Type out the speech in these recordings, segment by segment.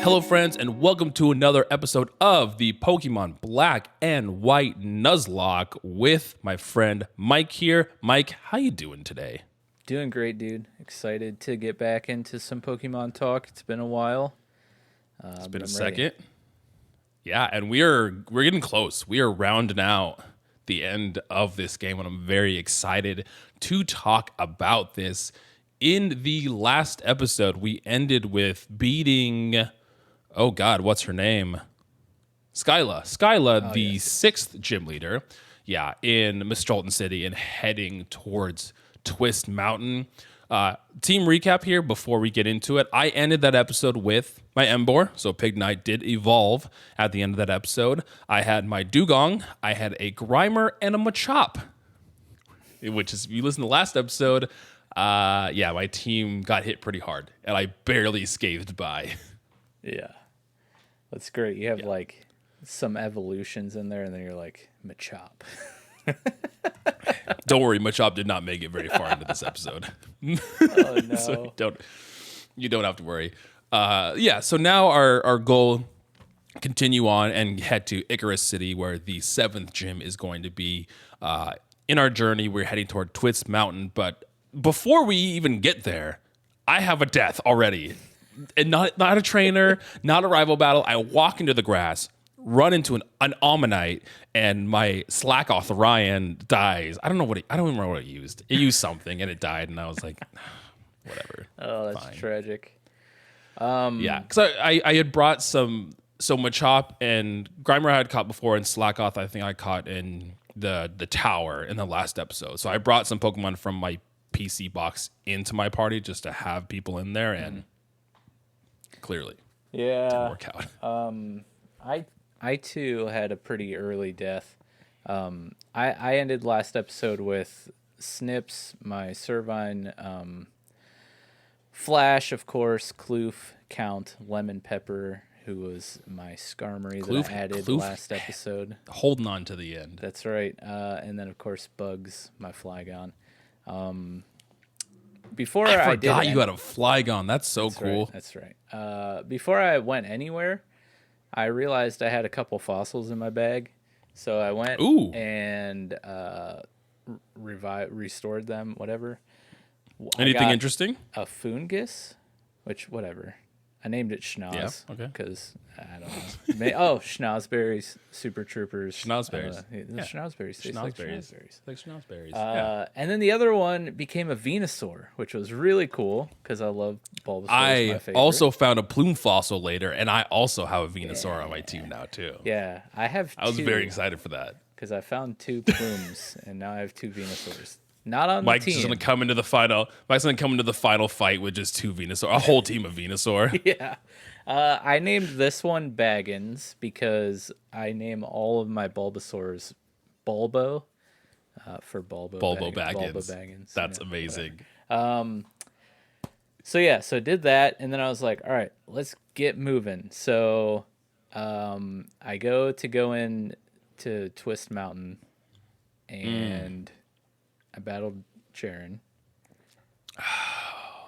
Hello, friends, and welcome to another episode of the Pokemon Black and White Nuzlocke with my friend Mike here. Mike, how you doing today? Doing great, dude. Excited to get back into some Pokemon talk. It's been a while. It's been a second. Yeah, and we're getting close. We are rounding out the end of this game, and I'm very excited to talk about this. In the last episode, we ended with beating, oh God, what's her name? Skyla, the sixth gym leader. Yeah, in Mistralton City and heading towards Twist Mountain. Team recap here before we get into it. I ended that episode with my Emboar, so Pignite did evolve at the end of that episode. I had my Dugong, I had a Grimer, and a Machop, which is, if you listen to the last episode, my team got hit pretty hard, and I barely scathed by. Yeah. That's great. You have like some evolutions in there, and then you're like, Machop. Don't worry, Machop did not make it very far into this episode. Oh, no. So you don't have to worry. So now our goal, continue on and head to Icirrus City, where the seventh gym is going to be. In our journey, we're heading toward Twist Mountain, but before we even get there, I have a death already. And not a trainer, not a rival battle. I walk into the grass, run into an Omanyte, and my Slackoth Ryan dies. I don't even remember what it used. It used something, and it died, and I was like, whatever. Oh, that's tragic. Because I had brought so Machop and Grimer I had caught before, and Slackoth I think I caught in the tower in the last episode. So I brought some Pokemon from my PC box into my party just to have people in there, and clearly didn't work out. I too had a pretty early death. I ended last episode with Snips, my Servine, Flash, of course, Kloof, Count, Lemon Pepper, who was my Skarmory that I added last episode. Holding on to the end. That's right. And then, of course, Bugs, my Flygon. Before I forgot you had a Flygon. That's so cool. Right, that's right. Before I went anywhere, I realized I had a couple fossils in my bag, so I went and restored them. Whatever. Anything interesting? A Foongus, which whatever. I named it Schnoz. Yeah, okay. Because I don't know. Schnozberries, Super Troopers. Schnozberries. Schnozberries. Schnozberries. Like Schnozberries. And then the other one became a Venusaur, which was really cool because I love Bulbasaur. I also found a plume fossil later, and I also have a Venusaur on my team now too. Yeah, I have. I was very excited for that because I found two plumes, and now I have two Venusaurs. Not on Mike's the team. just gonna come into the final. Mike's gonna come into the final fight with just two Venusaur, a whole team of Venusaur. Yeah. I named this one Baggins because I name all of my Bulbasaurs Bulbo for Bulbo Baggins. Bulbo Baggins. That's amazing. So I did that, and then I was like, all right, let's get moving. So I go in to Twist Mountain, and I battled Jaren.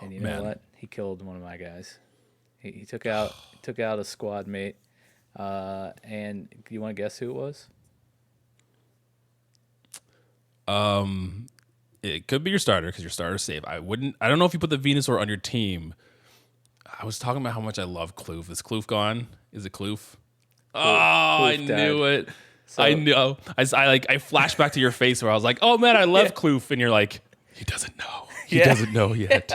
And you know what? He killed one of my guys. He took out a squad mate. And you want to guess who it was? It could be your starter because your starter's safe. I don't know if you put the Venusaur on your team. I was talking about how much I love Kloof. Is Kloof gone? Is it Kloof? I knew it. So, I know. I flashed back to your face where I was like, "Oh man, I love Kloof," and you're like, "He doesn't know. He doesn't know yet."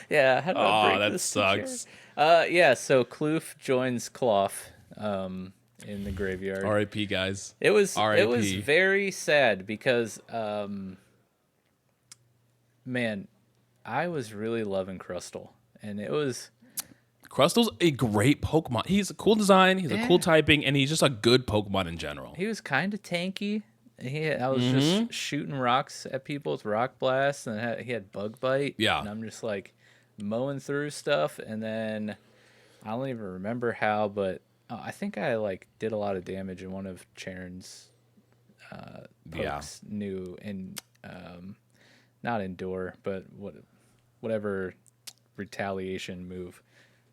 Yeah. How do I break that this sucks. So Kloof joins Cloth in the graveyard. R.I.P. guys. It was very sad because man, I was really loving Crustle, and it was. Crustal's a great Pokemon. He's a cool design. He's a cool typing, and he's just a good Pokemon in general. He was kind of tanky. I was just shooting rocks at people with Rock Blast, and he had Bug Bite. Yeah. And I'm just like mowing through stuff, and then I don't even remember how, but I think I like did a lot of damage in one of Charon's pokes new and not Endure, but whatever retaliation move.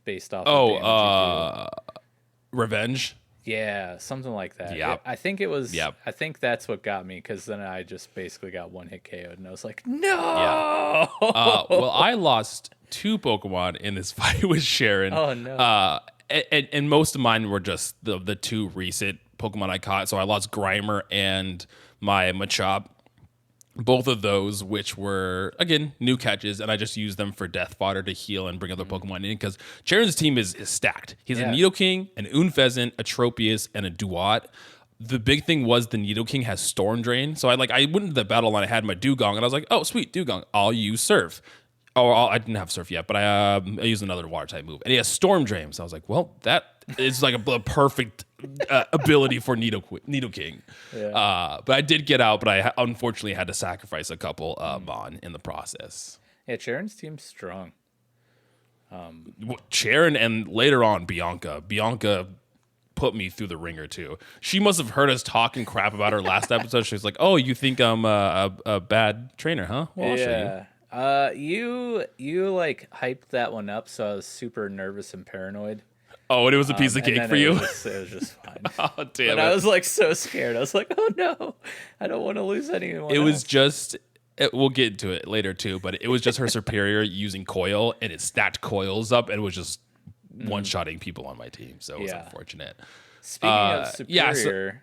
based off Oh, of damage you do. Revenge. Yeah, something like that. Yep. I think it was. Yep. I think that's what got me because then I just basically got one hit KO'd, and I was like, Yeah. no. Well, I lost 2 Pokemon in this fight with Sharon. Oh, no. And most of mine were just the 2 recent Pokemon I caught. So I lost Grimer and my Machop. Both of those, which were, again, new catches, and I just used them for death fodder to heal and bring other Pokemon in, because Sharon's team is stacked. He's a Nidoking, an Unfezant, a Tropius, and a Duat. The big thing was the Nidoking has Storm Drain, so I went into the battle line, I had my Dugong, and I was like, oh, sweet, Dugong, I'll use Surf. I didn't have Surf yet, but I used another Water-type move, and he has Storm Drain, so I was like, well, that is like a perfect ability for Nidoking. Yeah. But I did get out, but I unfortunately had to sacrifice a couple Mon in the process. Yeah, Sharon's team's strong. Sharon and later on Bianca. Bianca put me through the ringer too. She must have heard us talking crap about her last episode. She was like, "Oh, you think I'm a bad trainer, huh? Well, I'll show you." You like hyped that one up, so I was super nervous and paranoid. Oh, and it was a piece of cake for you? It was just fine. Oh, damn but it. I was like so scared. I was like, oh no, I don't want to lose anyone. It was just, we'll get into it later too, but it was just her superior using coil, and it stacked coils up, and it was just one-shotting people on my team. So it was unfortunate. Speaking of superior,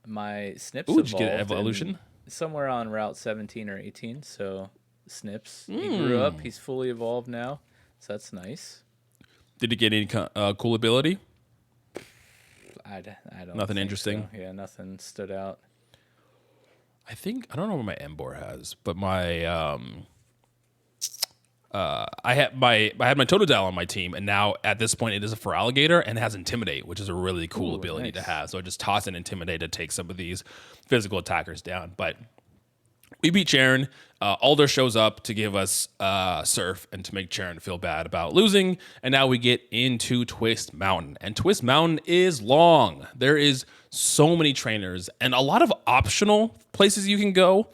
my Snips did you get evolution? Somewhere on Route 17 or 18. So Snips, he grew up. He's fully evolved now. So that's nice. Did he get any cool ability? I don't. Nothing interesting. So. Yeah, nothing stood out. I don't know what my Emboar has, but my I had my Totodile on my team, and now at this point it is a Feraligatr and has Intimidate, which is a really cool ability to have. So I just toss an Intimidate to take some of these physical attackers down. But we beat Sharon. Alder shows up to give us Surf and to make Sharon feel bad about losing. And now we get into Twist Mountain. And Twist Mountain is long. There is so many trainers and a lot of optional places you can go.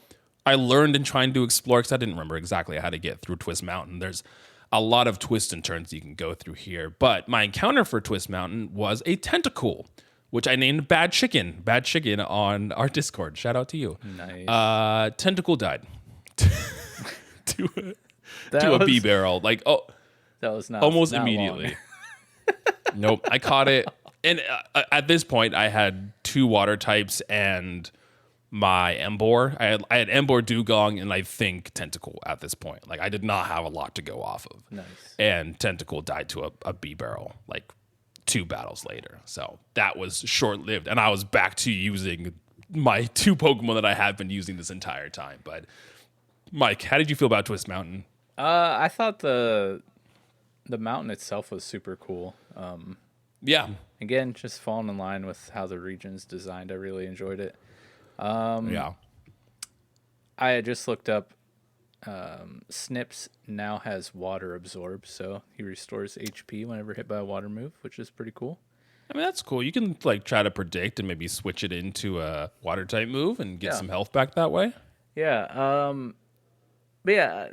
I learned in trying to explore, because I didn't remember exactly how to get through Twist Mountain. There's a lot of twists and turns you can go through here. But my encounter for Twist Mountain was a Tentacool, which I named Bad Chicken. Bad Chicken on our Discord. Shout out to you. Nice. Tentacool died to a bee barrel. That was not almost not immediately. Nope. I caught it. And at this point, I had 2 water types and my Emboar. I had Emboar, Dugong, and I think Tentacool at this point. I did not have a lot to go off of. Nice. And Tentacool died to a bee barrel 2 battles later. So that was short-lived. And I was back to using my 2 Pokemon that I had been using this entire time. But Mike, how did you feel about Twist Mountain? I thought the mountain itself was super cool. Yeah. Again, just falling in line with how the region's designed. I really enjoyed it. Yeah. I just looked up. Snips now has water absorb, so he restores HP whenever hit by a water move, which is pretty cool. I mean, that's cool. You can try to predict and maybe switch it into a water type move and get some health back that way. Yeah. But yeah,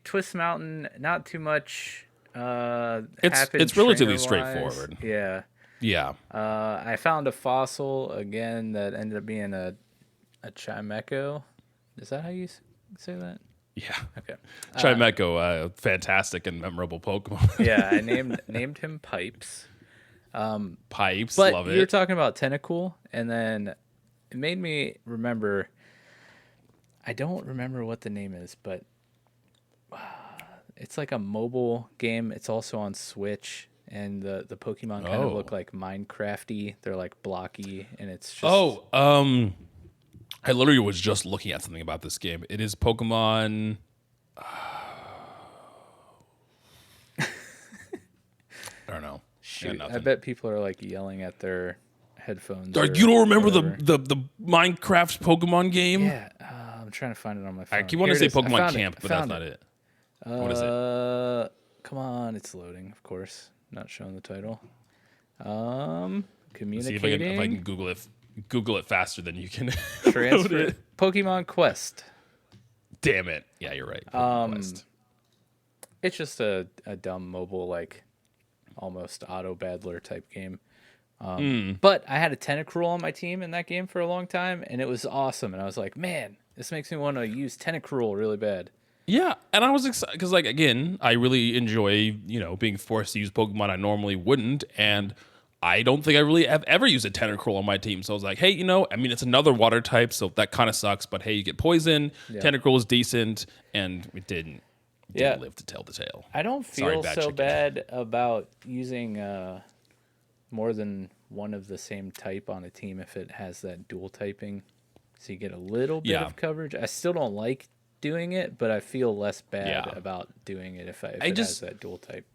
Twist Mountain, not too much. It's relatively straightforward. Yeah. Yeah. I found a fossil again that ended up being a Chimecho. Is that how you say that? Yeah. Okay. Chimecho, fantastic and memorable Pokemon. Yeah, I named him Pipes. Pipes, but love it. You're talking about Tentacool, and then it made me remember. I don't remember what the name is, but it's like a mobile game. It's also on Switch, and the Pokemon kind of look like Minecrafty. They're blocky, and it's just. I literally was just looking at something about this game. It is Pokemon. I don't know. Shoot, I bet people are yelling at their headphones. You don't remember the Minecraft Pokemon game? Yeah, I'm trying to find it on my phone. I keep wanting to say Pokemon Camp, but that's not it. What is it? Come on, it's loading. Of course, not showing the title. Communicating. See if I can Google it faster than you can. Transfer Pokemon Quest. Damn it! Yeah, you're right. Pokemon Quest. It's just a dumb mobile almost auto battler type game. But I had a Tentacruel on my team in that game for a long time, and it was awesome. And I was like, man, this makes me want to use Tentacruel really bad. Yeah, and I was excited because, like, again, I really enjoy, being forced to use Pokemon I normally wouldn't, and I don't think I really have ever used a Tentacruel on my team. So I was like, hey, it's another water type, so that kind of sucks, but hey, you get poison. Yeah. Tentacruel is decent, and it didn't live to tell the tale. I don't feel so bad about using more than one of the same type on a team if it has that dual typing, so you get a little bit of coverage. I still don't like doing it, but I feel less bad about doing it if it has that dual type.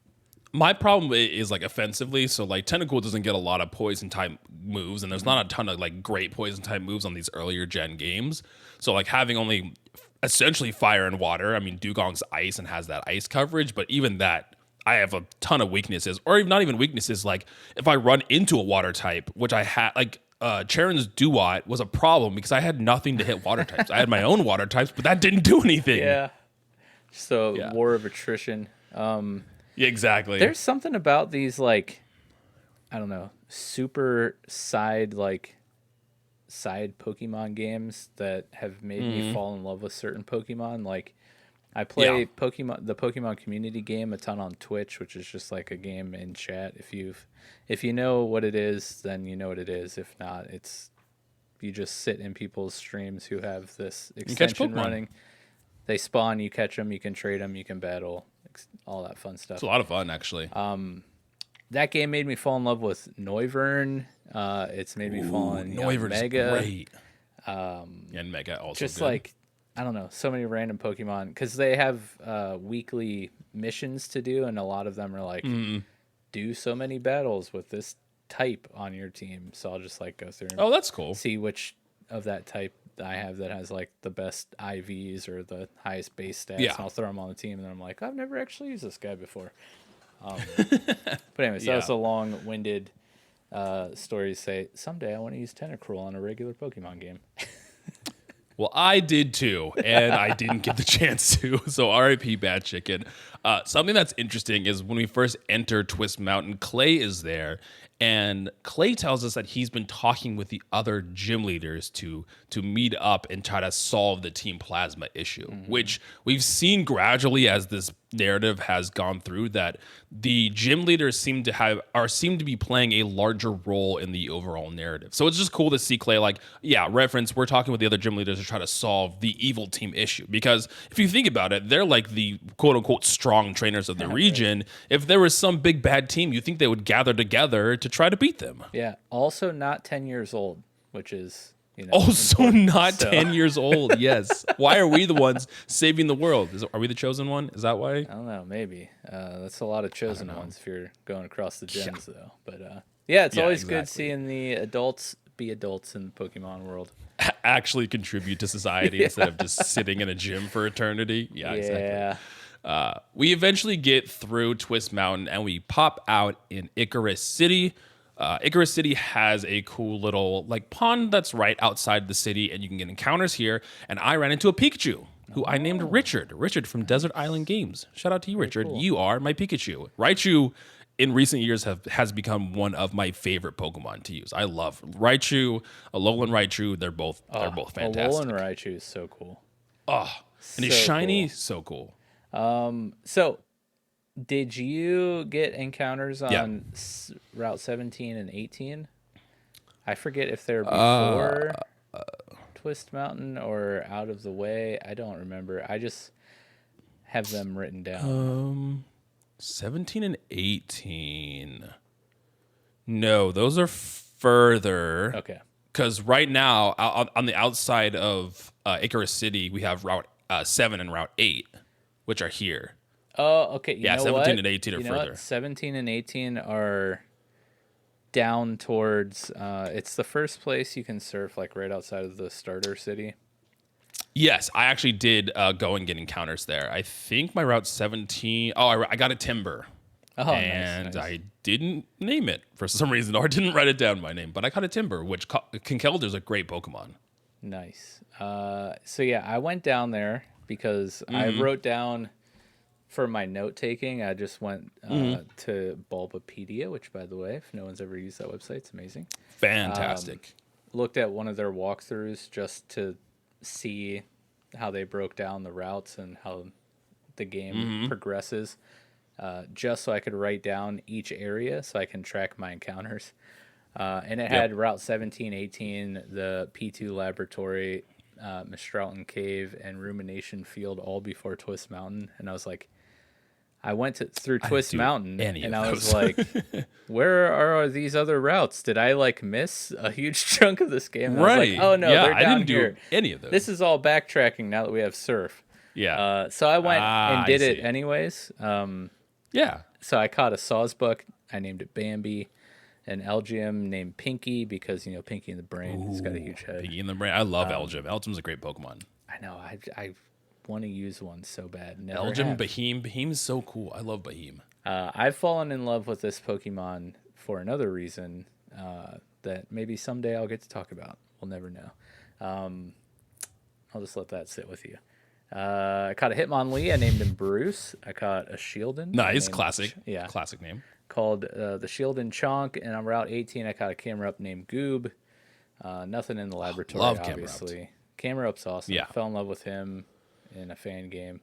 My problem is like offensively, so like Tentacool doesn't get a lot of poison type moves, and there's not a ton of like great poison type moves on these earlier gen games. So like having only essentially fire and water. I mean, Dugong's ice and has that ice coverage, but even that, I have a ton of weaknesses, or not even weaknesses. Like if I run into a water type, which I had, like Charon's Duat was a problem because I had nothing to hit water types. I had my own water types, but that didn't do anything. Yeah. So war of attrition. Exactly. There's something about these, like, I don't know, super side Pokemon games that have made me fall in love with certain Pokemon. Like, I play the Pokemon community game a ton on Twitch, which is just like a game in chat. If you know what it is, then you know what it is. If not, you just sit in people's streams who have this extension running. They spawn, you catch them, you can trade them, you can battle, all that fun stuff. It's a lot of fun, actually. That game made me fall in love with Noivern. It's made me fall in Mega. Great. And Mega also just good. Like, I don't know, so many random Pokemon, because they have weekly missions to do, and a lot of them are like, do so many battles with this type on your team. So I'll just like go through and that's cool. See which of that type I have that has like the best IVs or the highest base stats. And I'll throw them on the team, and then I'm like, I've never actually used this guy before. But anyways, that was a long-winded story to say someday I want to use Tentacruel on a regular Pokemon game. Well, I did too, and I didn't get the chance to. So RIP Bad Chicken. Something that's interesting is when we first enter Twist Mountain, Clay is there, and Clay tells us that he's been talking with the other gym leaders to meet up and try to solve the Team Plasma issue, which we've seen gradually as this narrative has gone through, that the gym leaders seem to be playing a larger role in the overall narrative. So it's just cool to see Clay reference, we're talking with the other gym leaders to try to solve the evil team issue. Because if you think about it, they're like the quote unquote strong trainers of the region. Right. If there was some big bad team, you think they would gather together to try to beat them. Yeah. Also not 10 years old, which is, also not 10 years old. Yes. Why are we the ones saving the world? Are we the chosen one? Is that why? I don't know. Maybe. That's a lot of chosen ones if you're going across the gyms, though. But it's always good seeing the adults be adults in the Pokemon world. Actually contribute to society instead of just sitting in a gym for eternity. Yeah, exactly. We eventually get through Twist Mountain and we pop out in Icirrus City. Icirrus City has a cool little pond that's right outside the city, and you can get encounters here. And I ran into a Pikachu who I named Richard from Desert Island Games. Shout out to you, Richard. Cool. You are my Pikachu. Raichu in recent years has become one of my favorite Pokemon to use. I love Raichu, Alolan Raichu. They're both fantastic. Alolan Raichu is so cool. Oh, and he's shiny, so cool. So did you get encounters on Route 17 and 18? I forget if they're before Twist Mountain or out of the way. I don't remember. I just have them written down. 17 and 18. No, those are further. Okay. Because right now, on the outside of Icirrus City, we have Route 7 and Route 8, which are here. Oh, okay. You know 17 and 18 are further. 17 and 18 are down towards... it's the first place you can surf, right outside of the starter city. Yes, I actually did go and get encounters there. I think my Route 17... Oh, I got a Timber. Oh, and nice. I didn't name it for some reason, or didn't write it down by name, but I got a Timber, which Kinkeldur's a great Pokemon. Nice. So, I went down there because I wrote down for my note taking, I just went to Bulbapedia, which, by the way, if no one's ever used that website, it's amazing. Fantastic. Looked at one of their walkthroughs just to see how they broke down the routes and how the game progresses, just so I could write down each area so I can track my encounters. And it had Route 17, 18, the P2 Laboratory, Mistralton Cave, and Rumination Field all before Twist Mountain. And I was like, I went through Twist Mountain, and I was like, where are these other routes? Did I like miss a huge chunk of this game? And I was like, oh no, they're down I didn't here. do any of those. This is all backtracking now that we have Surf. Yeah. So I went and did it anyways. Yeah. So I caught a Sawsbuck. I named it Bambi. An Elgium named Pinky because, you know, Pinky in the Brain. He's got a huge head. Pinky in the Brain. I love Elgium. Elgium's a great Pokemon. I know. I want to use one so bad. Never Elgium, have. Beheem. Beheem's so cool. I love Beheem. I've fallen in love with this Pokemon for another reason that maybe someday I'll get to talk about. We'll never know. I'll just let that sit with you. I caught a Hitmonlee. I named him Bruce. I caught a Shieldon. Nice. Classic. Yeah. Classic name. Called the Shieldon Chonk. And on Route 18, I caught a Camerupt named Goob. Nothing in the laboratory, love obviously. Camerupt's awesome. Yeah. Fell in love with him in a fan game.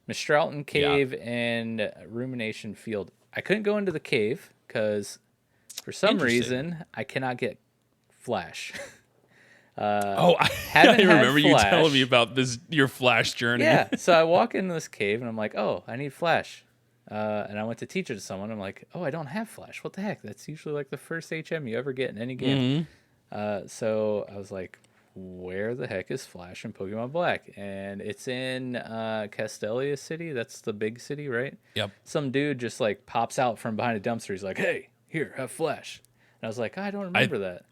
Mistralton Cave and Rumination Field. I couldn't go into the cave because for some reason I cannot get Flash. I haven't had remember you Flash. telling me about this your Flash journey. Yeah, so I walk into this cave and I'm like, oh, I need Flash. And I went to teach it to someone. I'm like, oh, I don't have Flash. What the heck? That's usually like the first HM you ever get in any game. So I was like, where the heck is Flash in Pokemon Black? And it's in Castelia City. That's the big city, right? Yep. Some dude just like pops out from behind a dumpster. He's like, hey, here, have Flash. And I was like, I don't remember that.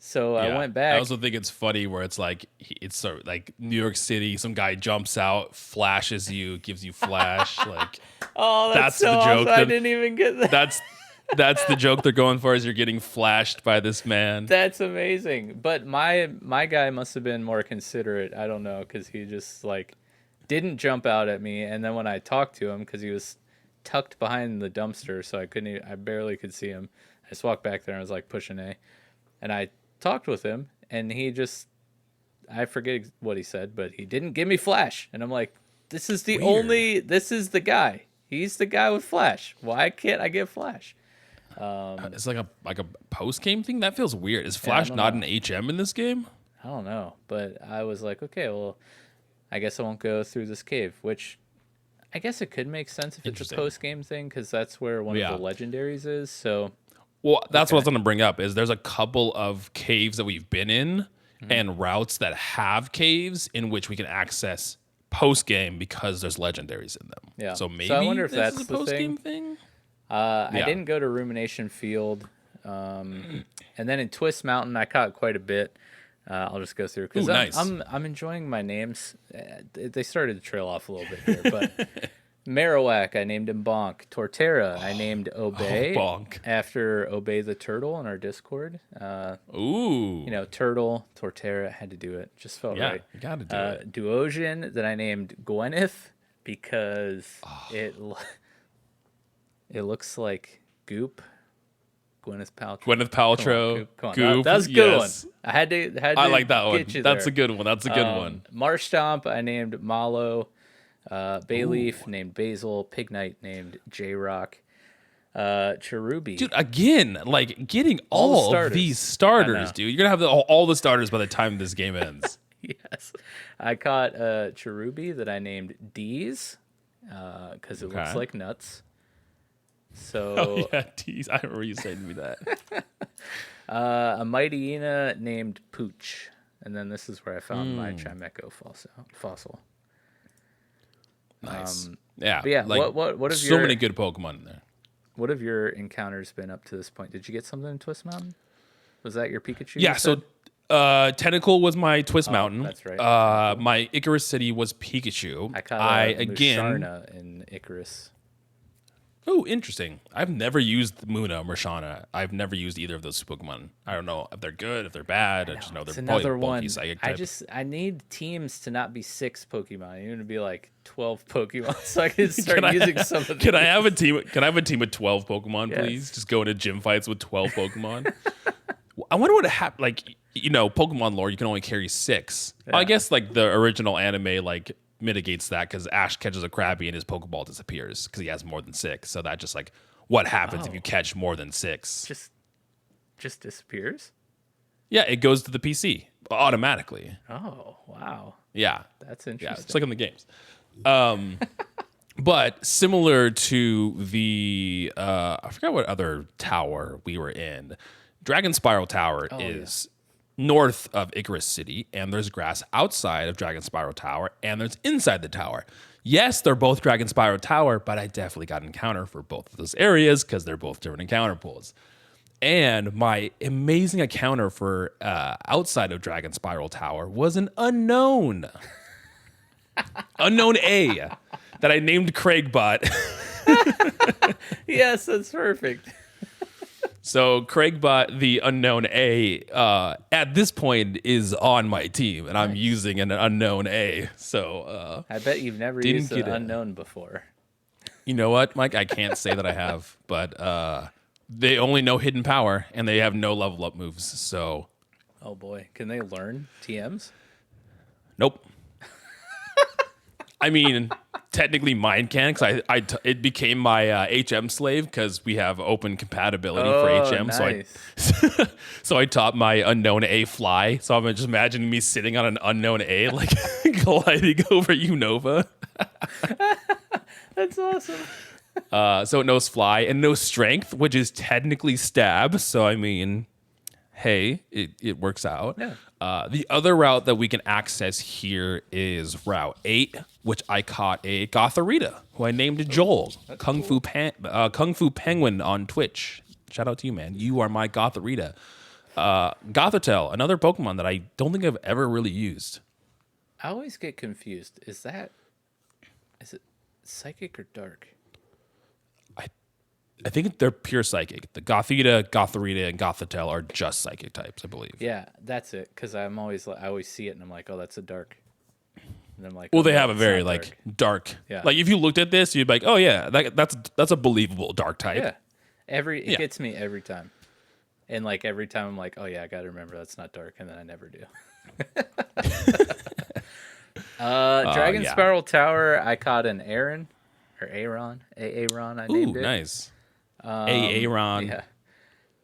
So I went back. I also think it's funny where it's like it's sort of like New York City. Some guy jumps out, flashes you, gives you Flash. Like, oh, that's so the joke. awesome. I didn't even get that. That's the joke they're going for. Is you're getting flashed by this man. That's amazing. But my guy must have been more considerate. I don't know, because he just like didn't jump out at me. And then when I talked to him, because he was tucked behind the dumpster, so I barely could see him. I just walked back there and was like pushing A, and I talked with him, and he just, I forget what he said, but he didn't give me Flash. And I'm like, this is the this is the guy. He's the guy with Flash. Why can't I get Flash? It's like a post game thing. That feels weird. Is Flash not an HM in this game? I don't know, but I was like, okay, well, I guess I won't go through this cave, which I guess it could make sense if it's a post game thing, because that's where one of the legendaries is. So, well, that's what I was going to bring up. Is there's a couple of caves that we've been in and routes that have caves in which we can access post game because there's legendaries in them. Yeah. So maybe I wonder if this that's is a the post game thing. I didn't go to Rumination Field, and then in Twist Mountain I caught quite a bit. I'll just go through because I'm enjoying my names. They started to trail off a little bit here, but Marowak, I named him Bonk. Torterra, I named Obey after Obey the Turtle in our Discord. Ooh, Turtle, Torterra, had to do it. Just felt right. You gotta do it. Duosion, that I named Gwyneth because it looks like Goop. Gwyneth Paltrow. Come on. Goop. That's a good one. I had to I like that one. That's a good one. That's a good one. Marshtomp, I named Malo. Bayleaf named Basil. Pignite named J-Rock. Cherubi. Dude, again, like getting all of these starters, dude. You're going to have all the starters by the time this game ends. Yes. I caught Cherubi that I named D's because it looks like nuts. So D's. I remember you saying to me that. A Mightyena named Pooch. And then this is where I found my Chimecho fossil. Nice. Yeah. But yeah, like, what have so many good Pokemon in there. What have your encounters been up to this point? Did you get something in Twist Mountain? Was that your Pikachu? Yeah, so Tentacle was my Twist Mountain. That's right. My Icirrus City was Pikachu. I caught Musharna in Icarus. Oh, interesting. I've never used Muna or Marshana. I've never used either of those Pokemon. I don't know if they're good, if they're bad. I just know It's they're probably another bulky one. psychic type. I need teams to not be 6 Pokemon. I need to be like 12 Pokemon so I can start using some of these. Can I have a team? Can I have a team with 12 Pokemon, Yes. please? Just go into gym fights with 12 Pokemon. I wonder what happened. Like, Pokemon lore, you can only carry 6. Yeah. I guess like the original anime like mitigates that because Ash catches a Krabby and his Pokeball disappears because he has more than 6. So that just like what happens if you catch more than 6? Just disappears? Yeah, it goes to the PC automatically. Oh, wow. Yeah. That's Yeah, interesting. it's like in the games. But similar to the, I forgot what other tower we were in. Dragon Spiral Tower is north of Icirrus City, and there's grass outside of Dragon Spiral Tower, and there's inside the tower. Yes, they're both Dragon Spiral Tower, but I definitely got an encounter for both of those areas because they're both different encounter pools. And my amazing encounter for outside of Dragon Spiral Tower was an unknown. Unknown A that I named Craigbot. Yes, that's perfect. So Craigbot, the unknown A, at this point is on my team, and I'm using an unknown A. So I bet you've never Didn't used an get it. unknown before. you know what, Mike? I can't say that I have, but they only know hidden power, and they have no level up moves. So Oh boy, can they learn TMs? nope. I mean, technically mine can, because it became my HM slave because we have open compatibility for HM. Nice. So I taught my unknown A fly. So I'm just imagining me sitting on an unknown A, like gliding over Unova. That's awesome. So it knows fly and knows strength, which is technically stab. So I mean, hey, it works out. Yeah. The other route that we can access here is Route 8, which I caught a Gothorita, who I named Joel. Kung Fu Penguin on Twitch. Shout out to you, man. You are my Gothorita. Gothortel, another Pokemon that I don't think I've ever really used. I always get confused. Is it psychic or dark? I think they're pure psychic. The Gothita, Gothorita, and Gothortel are just psychic types, I believe. Yeah, that's it. Because I always see it and I'm like, oh, that's a dark. And I'm like, Well, oh, they no, have a it's very not like dark. Yeah. Like if you looked at this, you'd be like, oh yeah, that's a believable dark type. Yeah. It Yeah. gets me every time. And like every time I'm like, oh yeah, I gotta remember that's not dark, and then I never do. Dragon yeah. Spiral Tower, I caught an Aaron or Aaron. Aaron, I named Ooh, it. nice. Aaron. Yeah.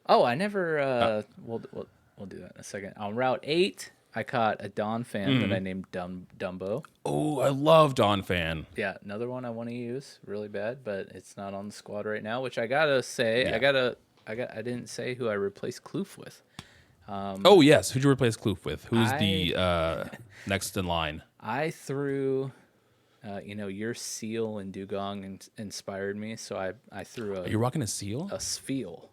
Oh, I never we'll do that in a second. On Route 8, I caught a Dawn fan that I named Dumbo. Oh, I love Dawn Fan. Yeah, another one I want to use really bad, but it's not on the squad right now, which I gotta say, Yeah. I didn't say who I replaced Kloof with. Oh yes, who'd you replace Kloof with? Who's I- the next in line? I threw, your seal and dugong inspired me, so I threw Are you rocking a seal? a Spheal.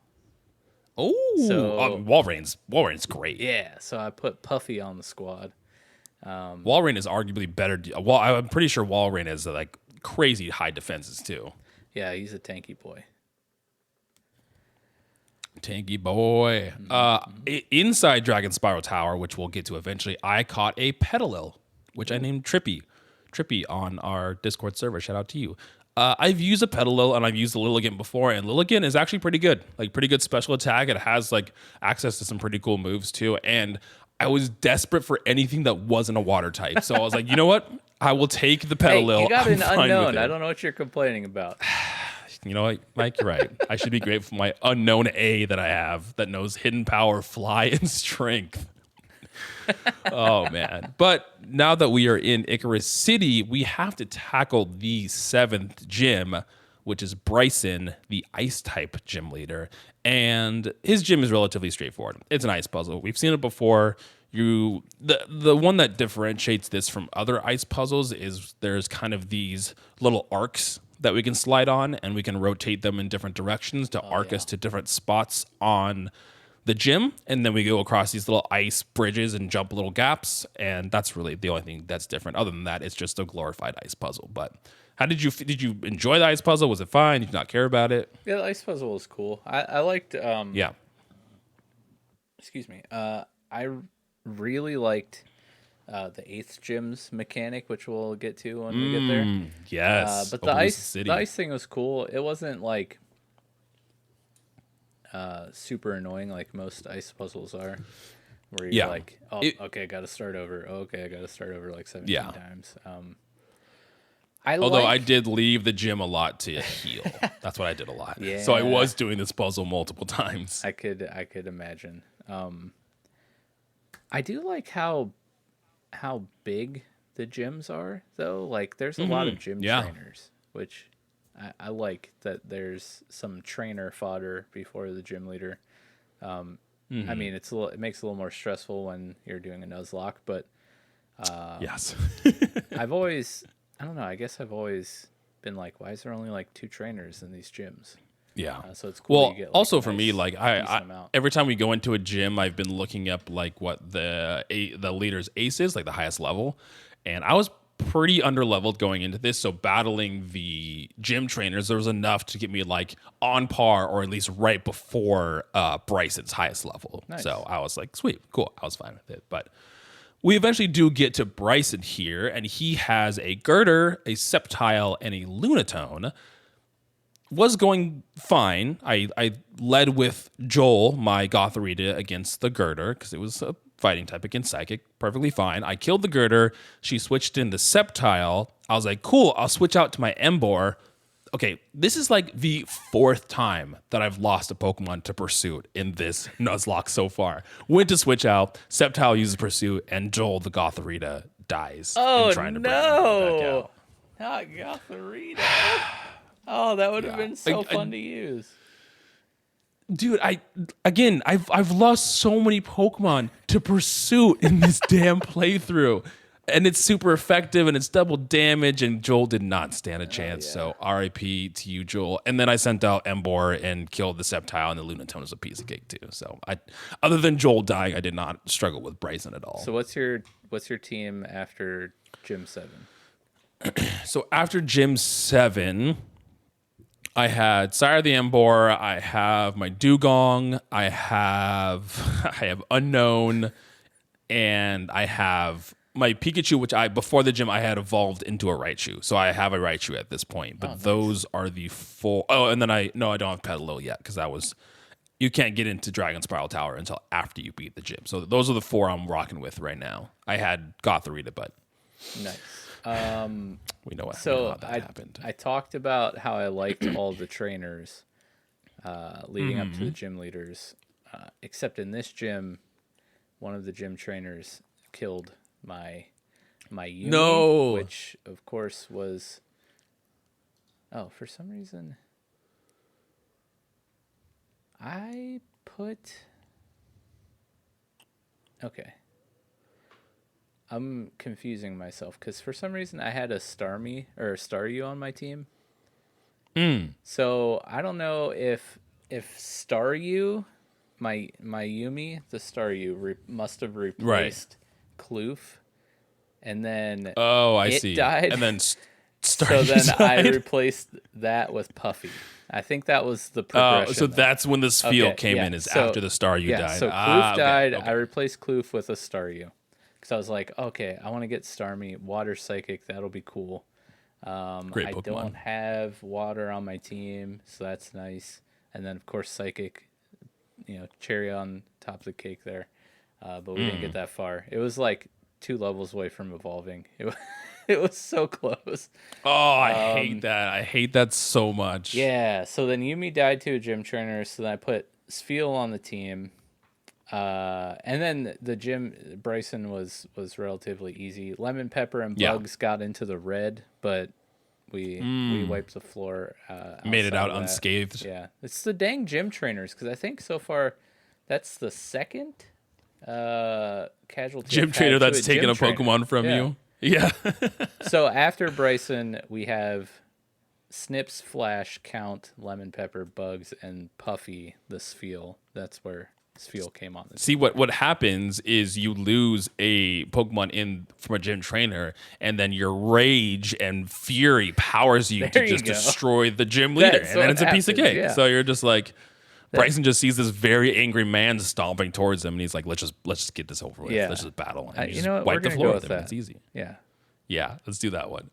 Oh, So- Walreign's great. Yeah, so I put Puffy on the squad. Walrein is arguably better. I'm pretty sure Walrein has like crazy high defenses too. Yeah, he's a tanky boy. Tanky boy. Inside Dragon Spiral Tower, which we'll get to eventually, I caught a Petalil, which I named Trippy. Trippy on our Discord server. Shout out to you. I've used a Petalil and I've used a Lilligant before, and Lilligant is actually pretty good. Like pretty good special attack. It has like access to some pretty cool moves too. And I was desperate for anything that wasn't a water type. So I was like, you know what? I will take the Hey, Petalil. you got I'm an fine with unknown. it. I don't know what you're complaining about. You know what, Mike? You're right. I should be grateful for my unknown A that I have that knows hidden power, fly, and strength. Oh, man. But now that we are in Icirrus City, we have to tackle the 7th gym, which is Bryson, the ice-type gym leader. And his gym is relatively straightforward. It's an ice puzzle. We've seen it before. The one that differentiates this from other ice puzzles is there's kind of these little arcs that we can slide on, and we can rotate them in different directions to arc us to different spots on the gym, and then we go across these little ice bridges and jump little gaps, and that's really the only thing that's different. Other than that, it's just a glorified ice puzzle. But How did you enjoy the ice puzzle? Was it fine? Did you not care about it? Yeah, the ice puzzle was cool. I liked. Yeah. Excuse me. I really liked the eighth gym's mechanic, which we'll get to when we get there. Yes. But Opelucid the ice thing was cool. It wasn't like super annoying like most ice puzzles are, where you're like, oh, okay, I got to start over. Oh, okay, I got to start over like 17 times. Although I did leave the gym a lot to heal. That's what I did a lot. Yeah. So I was doing this puzzle multiple times. I could imagine. I do like how big the gyms are, though. Like, there's a lot of gym trainers, which I like that there's some trainer fodder before the gym leader. I mean, it makes it a little more stressful when you're doing a Nuzlocke, but yes. I don't know, I guess I've always been like, why is there only like 2 trainers in these gyms? Yeah. So it's cool. Well, you get, like, also a for nice, me, like I amount. every time we go into a gym, I've been looking up like what the leader's ace is, like the highest level, and I was pretty underleveled going into this. So battling the gym trainers, there was enough to get me like on par or at least right before Bryson's highest level. Nice. So I was like, sweet, cool. I was fine with it, but. We eventually do get to Bryson here, and he has a Girder, a Sceptile, and a Lunatone. Was going fine. I led with Joel, my Gothorita, against the Girder, because it was a fighting type against Psychic. Perfectly fine. I killed the Girder. She switched in the Sceptile. I was like, cool, I'll switch out to my Embor. Okay, this is like the 4th time that I've lost a Pokemon to Pursuit in this Nuzlocke so far. Went to switch out, Sceptile uses Pursuit, and Joel the Gothorita dies. Oh, trying to bring him back out. Not Gothorita. Oh, that would have been so fun to use. Dude, I've lost so many Pokemon to Pursuit in this damn playthrough. And it's super effective, and it's double damage, and Joel did not stand a chance. So RIP to you, Joel. And then I sent out Embor and killed the Sceptile, and the Lunatone was a piece of cake too. So other than Joel dying, I did not struggle with Bryson at all. So what's your team after Gym 7? So after Gym 7, I had Sire the Embor, I have my Dugong, I have Unknown, and I have my Pikachu, which before the gym I had evolved into a Raichu, so I have a Raichu at this point. But those are the 4. Oh, and then I don't have Petalil yet because that was you can't get into Dragon Spiral Tower until after you beat the gym. So those are the 4 I'm rocking with right now. I had Gothorita, but nice. we know So how that happened. I talked about how I liked all the trainers leading up to the gym leaders, except in this gym, one of the gym trainers killed my Yumi, which of course was for some reason I put I'm confusing myself because for some reason I had a Starmie or a Staryu on my team. So I don't know if Staryu, my Yumi, the Staryu must have replaced Kloof, and then I see. Died, and then so then I replaced that with Puffy. I think that was the progression. So that's when this field came in, is after the Staryu died. So Kloof died. Okay. I replaced Kloof with a Staryu because I was like, okay, I want to get Starmie, Water Psychic. That'll be cool. Great Pokemon. I don't have Water on my team, so that's nice. And then of course Psychic, cherry on top of the cake there. But we didn't get that far. It was like 2 levels away from evolving. It was so close. Oh, I hate that. I hate that so much. Yeah. So then Yumi died to a gym trainer. So then I put Spheal on the team. And then the gym Bryson was relatively easy. Lemon Pepper and Bugs got into the red, but we wiped the floor. Made it out unscathed. Yeah. It's the dang gym trainers because I think so far that's the second casualty gym trainer that's taken a Pokemon from you. Yeah. So after Bryson, we have Snips, Flash, Count, Lemon Pepper, Bugs, and Puffy the Spheal. That's where Spheal came on the See, what happens is you lose a Pokemon from a gym trainer, and then your rage and fury powers you to There you just go. destroy the gym leader, That's and then what it's a piece of happens, cake. yeah. So you're just like, Bryson just sees this very angry man stomping towards him, and he's like, let's just get this over with. Yeah. Let's just battle, and You just know what? wipe We're the gonna floor go with with him. that. It's easy. Yeah. Yeah, let's do that one.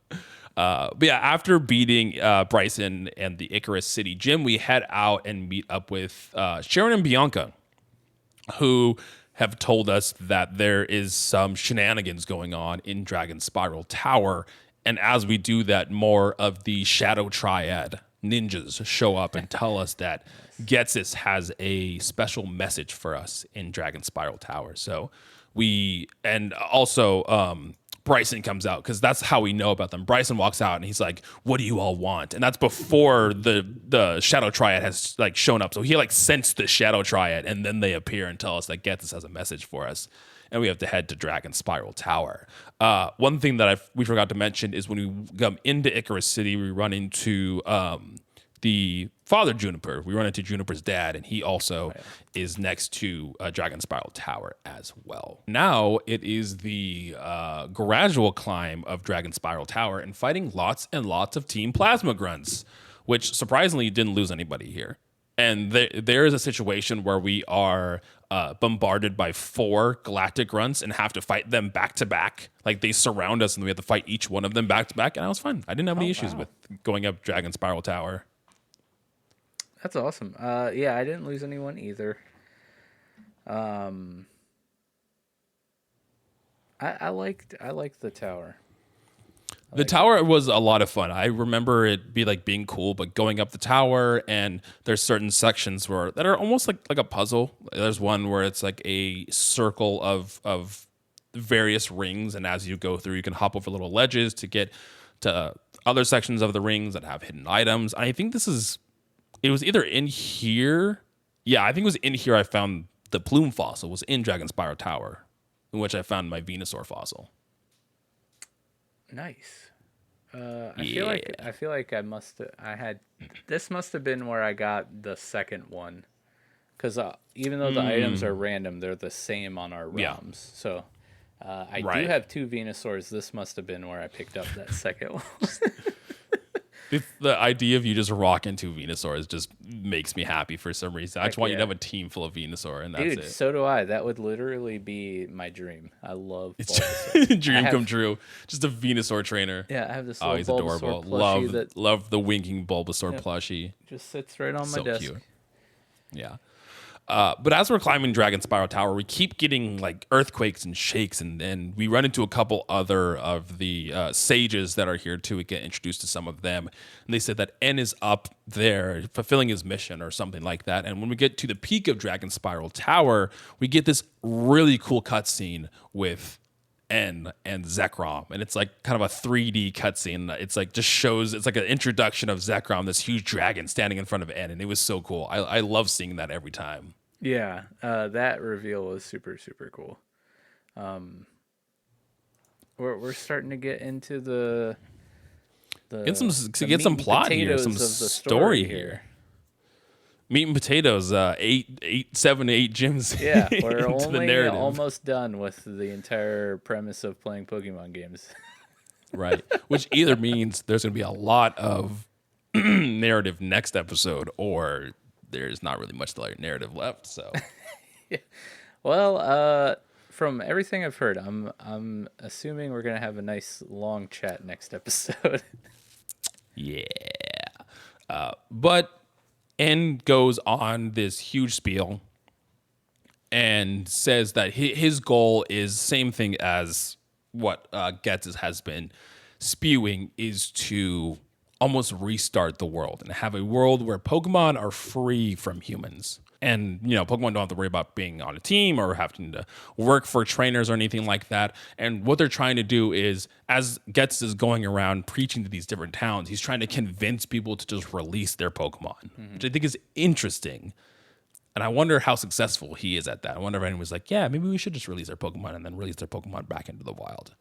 But yeah, after beating Bryson and the Icirrus City gym, we head out and meet up with Sharon and Bianca, who have told us that there is some shenanigans going on in Dragon Spiral Tower. And as we do that, more of the Shadow Triad ninjas show up and tell us that Getsis has a special message for us in Dragon Spiral Tower. So Bryson comes out because that's how we know about them. Bryson walks out and he's like, "What do you all want?" And that's before the Shadow Triad has like shown up. So he like sensed the Shadow Triad, and then they appear and tell us that Getsis has a message for us, and we have to head to Dragon Spiral Tower. One thing that we forgot to mention is when we come into Icirrus City, we run into the father Juniper. We run into Juniper's dad, and he also is next to Dragon Spiral Tower as well. Now it is the gradual climb of Dragon Spiral Tower and fighting lots and lots of Team Plasma Grunts, which surprisingly didn't lose anybody here. And there is a situation where we are bombarded by 4 galactic grunts and have to fight them back to back. Like they surround us and we have to fight each one of them back to back. And that was fun. I didn't have any issues with going up Dragon Spiral Tower. That's awesome. Yeah, I didn't lose anyone either. I liked the tower. The tower was a lot of fun. I remember it being cool, but going up the tower, and there's certain sections that are almost like a puzzle. There's one where it's like a circle of various rings, and as you go through, you can hop over little ledges to get to other sections of the rings that have hidden items. I think it was either in here. Yeah, I think it was in here I found the plume fossil was in Dragon Spiral Tower, in which I found my Venusaur fossil. Nice. I feel like this must have been where I got the second one, because even though the items are random, they're the same on our realms. Yeah. So I do have 2 Venusaurs. This must have been where I picked up that second one. The idea of you just rocking 2 Venusaurs just makes me happy for some reason. I just want you to have a team full of Venusaur, and that's it. Dude, so do I. That would literally be my dream. I love Bulbasaur. Dream come true. Just a Venusaur trainer. Yeah, I have this little he's Bulbasaur adorable. plushie Love the winking Bulbasaur plushie. Just sits right on my desk. Cute. Yeah. But as we're climbing Dragon Spiral Tower, we keep getting like earthquakes and shakes, and then we run into a couple other of the sages that are here too. We get introduced to some of them, and they said that N is up there fulfilling his mission or something like that. And when we get to the peak of Dragon Spiral Tower, we get this really cool cutscene with N and Zekrom, and it's like kind of a 3D cutscene. It's like just shows it's like an introduction of Zekrom, this huge dragon standing in front of N, and it was so cool. I love seeing that every time. Yeah, that reveal was super cool. We're starting to get into the get some plot here, some story here. Meat and potatoes, 7 to 8 gyms. Yeah, we're only almost done with the entire premise of playing Pokemon games. Right, which either means there's going to be a lot of narrative next episode, or there's not really much narrative left. So, yeah. Well, from everything I've heard, I'm assuming we're going to have a nice long chat next episode. Yeah, but N goes on this huge spiel and says that his goal is same thing as what Getz has been spewing, is to almost restart the world and have a world where Pokemon are free from humans. And, Pokemon don't have to worry about being on a team or having to work for trainers or anything like that. And what they're trying to do is, as Getz is going around preaching to these different towns, he's trying to convince people to just release their Pokemon, which I think is interesting. And I wonder how successful he is at that. I wonder if anyone was like, yeah, maybe we should just release their Pokemon and then release their Pokemon back into the wild.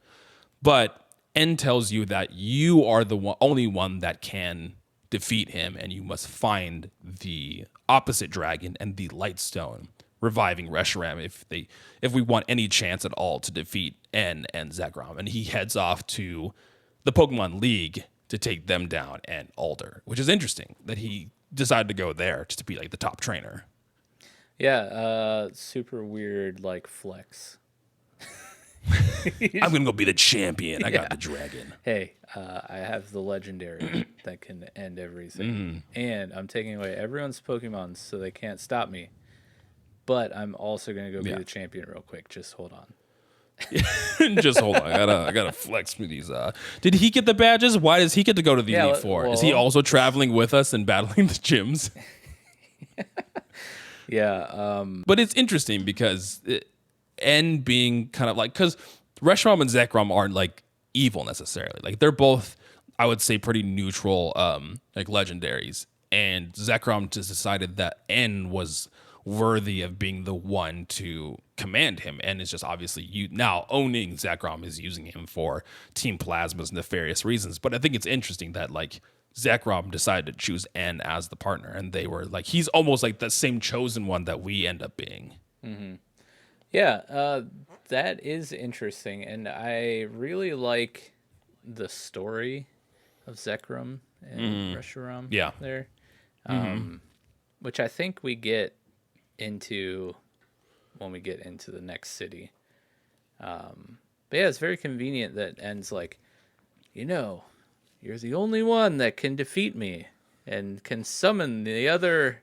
But N tells you that you are the only one that can defeat him, and you must find the opposite dragon and the light stone reviving Reshiram if we want any chance at all to defeat N and Zekrom. And he heads off to the Pokemon League to take them down and Alder, which is interesting that he decided to go there just to be like the top trainer. Yeah, super weird like flex. I'm gonna go be the champion. I got the dragon. Hey, I have the legendary that can end everything, and I'm taking away everyone's Pokemon so they can't stop me. But I'm also gonna go be the champion real quick. Just hold on. Just hold on. I gotta flex with these. Did he get the badges? Why does he get to go to the Elite Four? Is he also traveling with us and battling the gyms? Yeah. But it's interesting because N being kind of like, because Reshiram and Zekrom aren't like evil necessarily. Like they're both, I would say, pretty neutral, like legendaries. And Zekrom just decided that N was worthy of being the one to command him, and it's just obviously now owning Zekrom is using him for Team Plasma's nefarious reasons. But I think it's interesting that like Zekrom decided to choose N as the partner, and they were like, he's almost like the same chosen one that we end up being. Mm-hmm. Yeah, that is interesting, and I really like the story of Zekrom and Reshiram. Yeah, there, which I think we get into when we get into the next city. But yeah, it's very convenient that N's like, you're the only one that can defeat me and can summon the other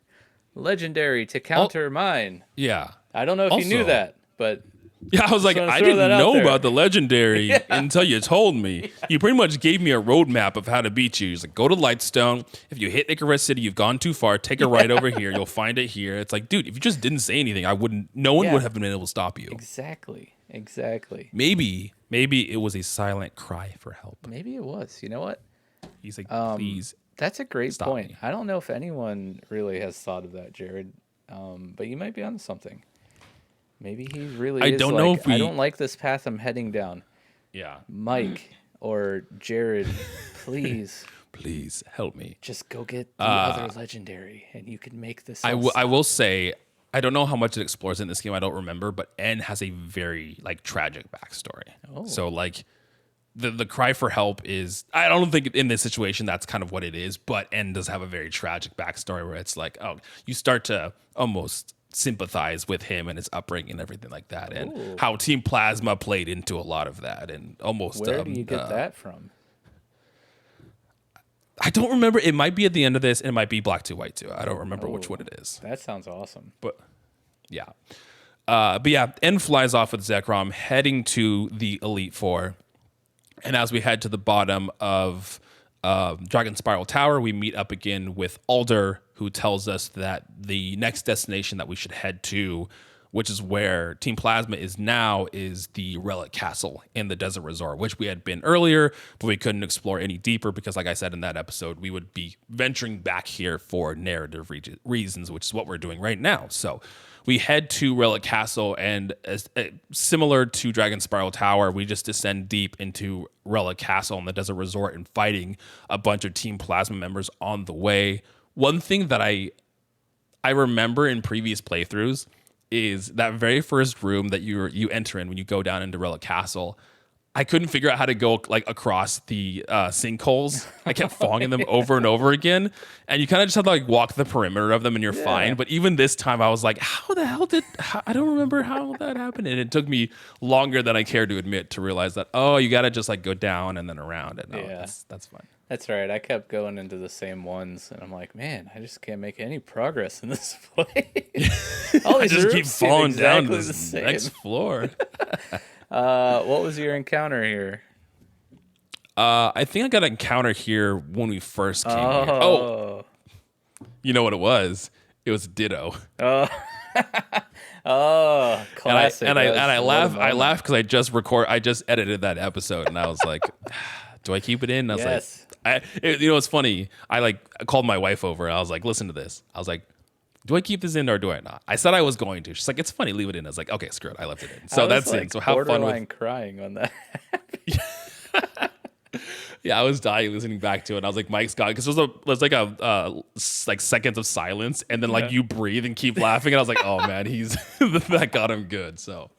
legendary to counter mine. Yeah. I don't know if you knew that, but yeah, I was like, I didn't know about the legendary until you told me. You pretty much gave me a roadmap of how to beat you. He's like, go to Lightstone. If you hit Icirrus City, you've gone too far. Take a right over here. You'll find it here. It's like, dude, if you just didn't say anything, no one would have been able to stop you. Exactly. Maybe it was a silent cry for help. Maybe it was. You know what? He's like, please. That's a great point. Me. I don't know if anyone really has thought of that, Jared. But you might be onto something. Maybe he really I don't know if I don't like this path I'm heading down. Yeah. Mike or Jared, please. Please help me. Just go get the other legendary and you can make this. I will say, I don't know how much it explores in this game. I don't remember, but N has a very like tragic backstory. Oh. So like the cry for help is, I don't think in this situation that's kind of what it is, but N does have a very tragic backstory where it's like, oh, you start to almost sympathize with him and his upbringing and everything like that, and how Team Plasma played into a lot of that, and almost. Where do you get that from? I don't remember. It might be at the end of this, and it might be Black 2 White 2. I don't remember which one it is. That sounds awesome. But yeah, N flies off with Zekrom, heading to the Elite Four, and as we head to the bottom of Dragon Spiral Tower, we meet up again with Alder, who tells us that the next destination that we should head to, which is where Team Plasma is now, is the Relic Castle in the Desert Resort, which we had been earlier, but we couldn't explore any deeper because, like I said in that episode, we would be venturing back here for narrative reasons, which is what we're doing right now. So we head to Relic Castle, and similar to Dragon Spiral Tower, we just descend deep into Relic Castle in the Desert Resort and fighting a bunch of Team Plasma members on the way. One thing that I remember in previous playthroughs is that very first room that you enter in when you go down into Relic Castle. I couldn't figure out how to go like across the sinkholes. I kept falling in them over and over again, and you kind of just have to like walk the perimeter of them, and you're fine. But even this time, I was like, "How the hell I don't remember how that happened." And it took me longer than I care to admit to realize that you got to just like go down and then around. And that's fine. That's right. I kept going into the same ones, and I'm like, man, I just can't make any progress in this place. All these just keep rooms falling down to exactly this next floor. What was your encounter here? I think I got an encounter here when we first came here. Oh, you know what it was? It was Ditto. Oh, classic. And I laugh because I just edited that episode, and I was like, do I keep it in? And I was like, it's funny. I called my wife over, and I was like, listen to this. I was like, do I keep this in or do I not? I said I was going to. She's like, it's funny, leave it in. I was like, okay, screw it. I left it in. So that's it. So how fun with crying on that. Yeah, I was dying listening back to it. I was like, Mike's got because there's like like seconds of silence, and then like you breathe and keep laughing, and I was like, oh man, he's that got him good. So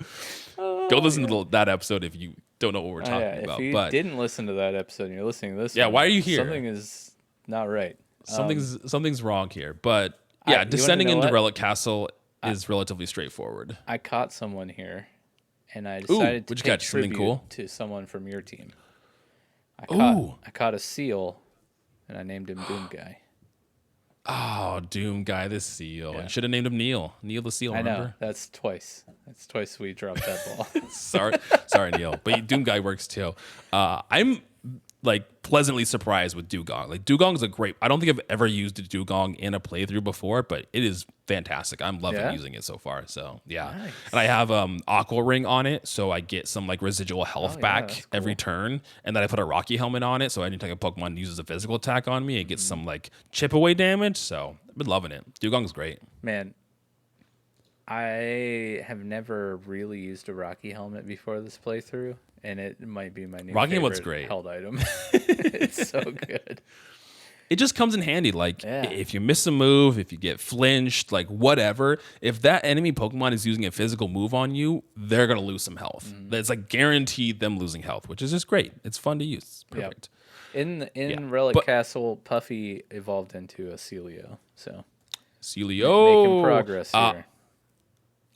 go listen to that episode if you don't know what we're talking about. If you But didn't listen to that episode and you're listening to this, why are you here? Something is not right. Something's wrong here. But yeah, descending into Relic Castle is relatively straightforward. I caught someone here, and I decided to pay something cool to someone from your team. I caught a seal, and I named him Doom Guy. Oh, Doom Guy, the seal. Yeah. Should have named him Neil. Neil the seal, remember? I know. That's twice we dropped that ball. Sorry, Neil. But Doom Guy works too. I'm like pleasantly surprised with Dugong. Like Dugong's I don't think I've ever used a Dugong in a playthrough before, but it is fantastic. I'm loving using it so far. So yeah. Nice. And I have Aqua Ring on it, so I get some like residual health back every turn. And then I put a Rocky Helmet on it, so anytime a Pokemon uses a physical attack on me, it gets some like chip away damage. So I've been loving it. Dugong's great. Man, I have never really used a Rocky Helmet before this playthrough. And it might be my new favorite held item. It's so good. It just comes in handy. Like, if you miss a move, if you get flinched, like, whatever. If that enemy Pokemon is using a physical move on you, they're going to lose some health. It's like guaranteed them losing health, which is just great. It's fun to use. It's perfect. Yep. In Relic Castle, Puffy evolved into a Celio. So, Celio. Making progress here.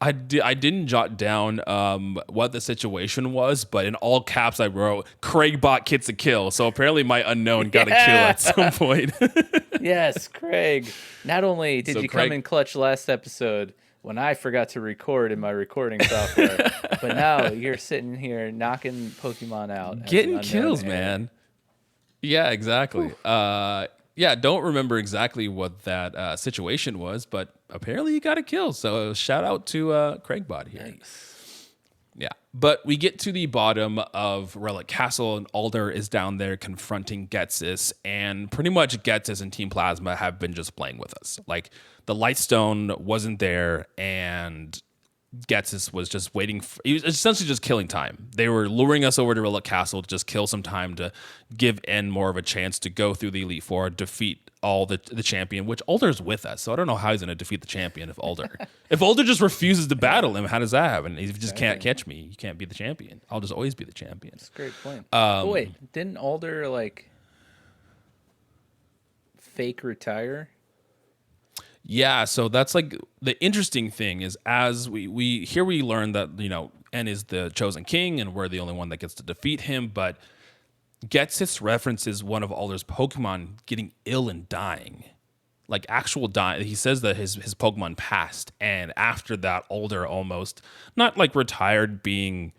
I didn't jot down what the situation was, but in all caps I wrote, Craigbot gets a kill. So apparently my unknown got a kill at some point. Yes, Craig. Not only did you come in clutch last episode when I forgot to record in my recording software, but now you're sitting here knocking Pokemon out. Getting kills, man. Yeah, exactly. Don't remember exactly what that situation was, but apparently he got a kill. So shout out to Craigbot here. Nice. Yeah, but we get to the bottom of Relic Castle, and Alder is down there confronting Ghetsis, and pretty much Ghetsis and Team Plasma have been just playing with us. Like, the Lightstone wasn't there, and Ghetsis was just waiting. He was essentially just killing time. They were luring us over to Relic Castle to just kill some time to give N more of a chance to go through the Elite Four, defeat all the champion, which Alder's with us. So I don't know how he's going to defeat the champion if Alder just refuses to battle him. How does that happen? If you just can't catch me, you can't be the champion. I'll just always be the champion. That's a great point. Oh, wait, didn't Alder like fake retire? Yeah, so that's like the interesting thing is as we learn that, you know, N is the chosen king and we're the only one that gets to defeat him, but Ghetsis references one of Alder's Pokemon getting ill and dying. Like actual dying. He says that his Pokemon passed, and after that Alder almost not like retired being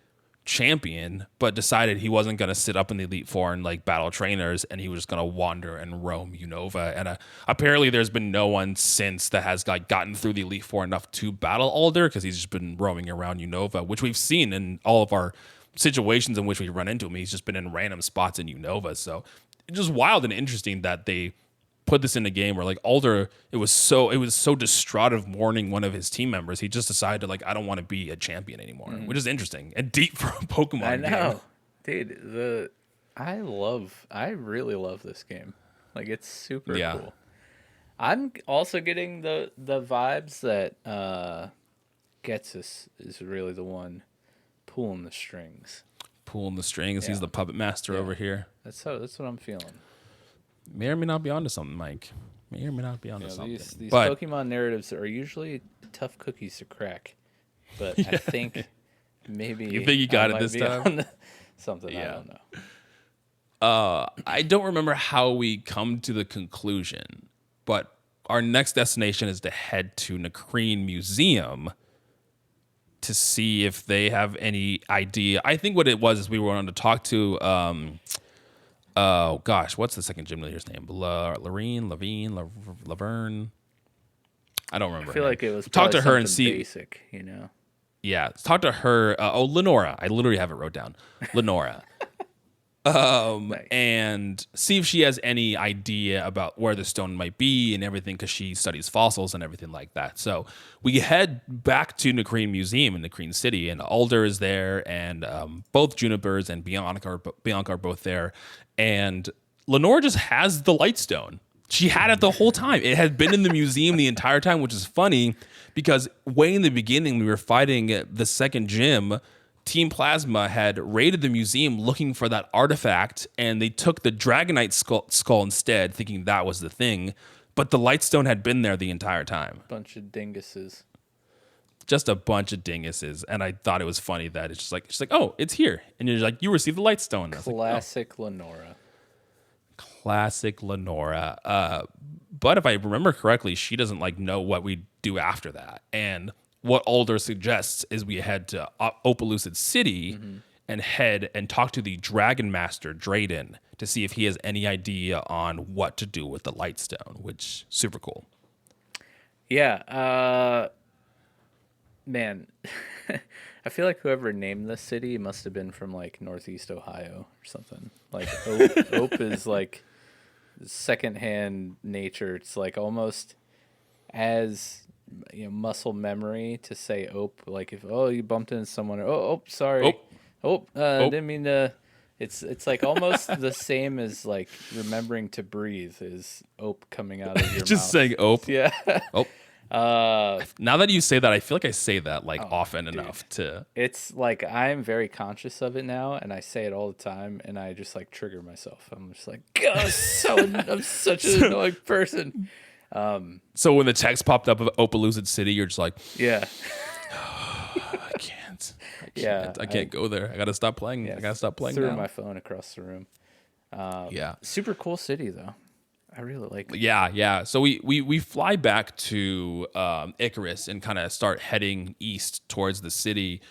champion, but decided he wasn't going to sit up in the Elite Four and like battle trainers, and he was just going to wander and roam Unova. And apparently there's been no one since that has like gotten through the Elite Four enough to battle Alder, because he's just been roaming around Unova, which we've seen in all of our situations in which we run into him. He's just been in random spots in Unova. So it's just wild and interesting that they put this in a game where like Alder, it was so distraught of mourning one of his team members, he just decided to like, I don't want to be a champion anymore, which is interesting and deep for a Pokemon I know. game. Dude, I really love this game. Like, it's super cool. I'm also getting the vibes that Ghetsis is really the one pulling the strings. He's the puppet master over here. That's what I'm feeling. May or may not be onto something, Mike. May or may not be onto something. These Pokemon narratives are usually tough cookies to crack, but I think maybe you think you got it this time. Something I don't know. I don't remember how we come to the conclusion, but our next destination is to head to Nakreen Museum to see if they have any idea. I think what it was is we were on to talk to. Oh gosh, what's the second gym leader's name? Laverne. I don't remember. I feel like it was talk to her and see basic, you know. Yeah, talk to her. Lenora. I literally have it wrote down. Lenora. Nice. And see if she has any idea about where the stone might be and everything, because she studies fossils and everything like that. So we head back to Nakreen Museum in Nakreen City, and Alder is there, and both Junipers and Bianca are both there. and Lenore just has the Lightstone. She had it the whole time. It had been in the museum the entire time, which is funny because way in the beginning, we were fighting the second gym. Team Plasma had raided the museum looking for that artifact, and they took the Dragonite skull instead, thinking that was the thing. But the Lightstone had been there the entire time. Bunch of dinguses. Just a bunch of dinguses. And I thought it was funny that it's just like, she's like, oh, it's here. And you're like, you received the Lightstone. Classic Lenora. Classic Lenora. But if I remember correctly, she doesn't like know what we do after that. And what Alder suggests is we head to Opelucid City and head and talk to the Dragon Master Drayden to see if he has any idea on what to do with the Lightstone, which super cool. Yeah. Man, I feel like whoever named this city must have been from like Northeast Ohio or something. Like Ope is like secondhand nature. It's like almost as muscle memory to say Ope. Like if you bumped into someone, sorry, didn't mean to. It's like almost the same as like remembering to breathe is Ope coming out of your just mouth. saying Ope. Yeah. Ope. Now that you say that, I feel like I say that like often enough to. It's like I'm very conscious of it now, and I say it all the time, and I just like trigger myself. I'm just like, I'm such an annoying person. So when the text popped up of Opelucid City, you're just like, yeah, I can't. I can't go there. I gotta stop playing. I gotta stop playing. Threw now. my phone across the room. Yeah, super cool city though. I really like it. Yeah. So we fly back to Icirrus and kind of start heading east towards the city.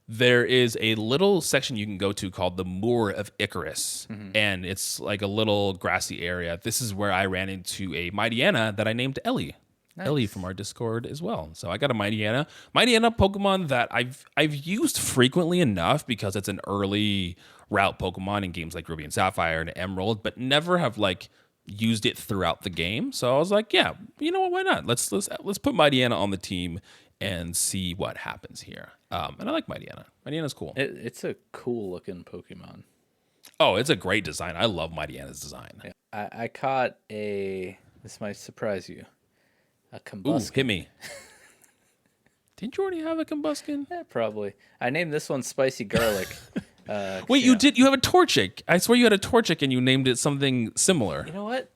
There is a little section you can go to called the Moor of Icirrus, and it's like a little grassy area. This is where I ran into a Mightyena that I named Ellie. Nice. Ellie from our Discord as well. So I got a Mightyena Pokemon that I've used frequently enough because it's an early route Pokemon in games like Ruby and Sapphire and Emerald, but never have like used it throughout the game. So I was like, yeah, you know what? Why not? Let's put Mightyena on the team and see what happens here. And I like Mightyena. Mightyena's cool. It's a cool looking Pokemon. Oh, it's a great design. I love Mightyena's design. Yeah. I caught this might surprise you, a Combuskin. Ooh, hit me. Didn't you already have a Combuskin? Yeah, probably. I named this one Spicy Garlic. Wait, you did? You have a Torchic. I swear you had a Torchic and you named it something similar. You know what?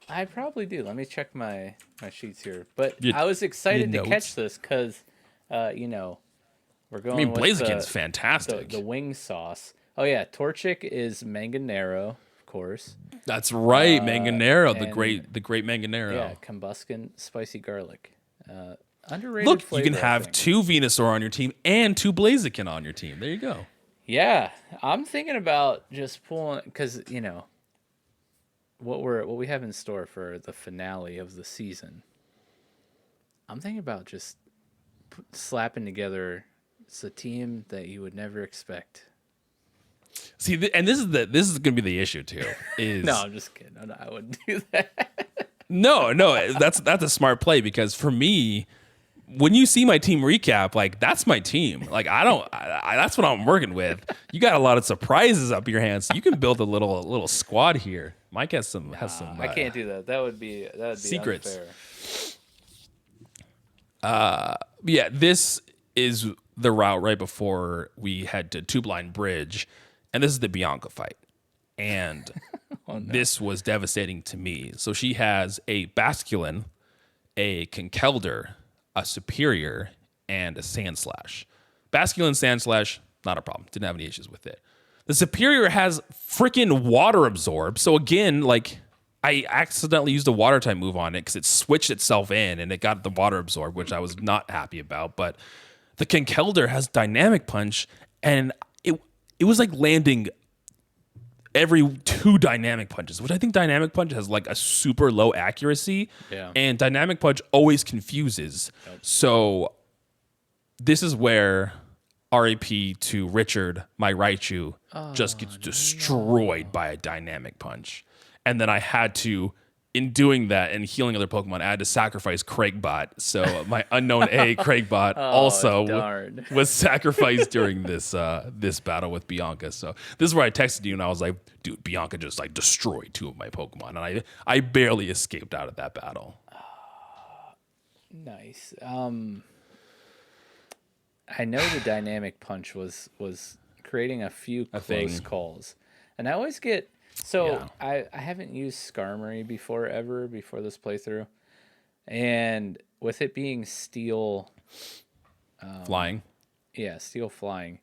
I probably do. Let me check my sheets here. But I was excited to catch this because, we're going. I mean, Blaziken's fantastic. The wing sauce. Oh yeah, Torchic is Manganero, of course. That's right, Manganero, the great Manganero. Yeah, Combuskin, Spicy Garlic. Underrated. Look, flavor, you can have 2 Venusaur on your team and 2 Blaziken on your team. There you go. Yeah, I'm thinking about just pulling because what we have in store for the finale of the season. I'm thinking about just slapping together a team that you would never expect. See, and this is going to be the issue too. Is no, I'm just kidding. No, I wouldn't do that. No, that's a smart play because for me, when you see my team recap, like that's my team. Like that's what I'm working with. You got a lot of surprises up your hands. So you can build a little squad here. Mike has some. I can't do that. That would be secrets. Unfair. Yeah, this is the route right before we head to Two Blind Bridge, and this is the Bianca fight. And this was devastating to me. So she has a Basculin, a Conkeldurr, a Superior, and a Sandslash. Basculin, Sandslash, not a problem. Didn't have any issues with it. The Superior has freaking Water Absorb. So again, like I accidentally used a Water type move on it because it switched itself in and it got the Water Absorb, which I was not happy about. But the Conkeldurr has Dynamic Punch, and it was like landing every 2 Dynamic Punches, which I think Dynamic Punch has like a super low accuracy. Yeah. And Dynamic Punch always confuses. Yep. So this is where RAP to Richard, my Raichu, just gets destroyed by a Dynamic Punch. And then I had to in doing that and healing other Pokemon, I had to sacrifice Craigbot. So my unknown A Craigbot darn. was sacrificed during this this battle with Bianca. So this is where I texted you and I was like, dude, Bianca just like destroyed 2 of my Pokemon, and I barely escaped out of that battle. Nice. I know the dynamic punch was creating a few close calls, and I always get I haven't used Skarmory before this playthrough, and with it being steel Flying, steel flying,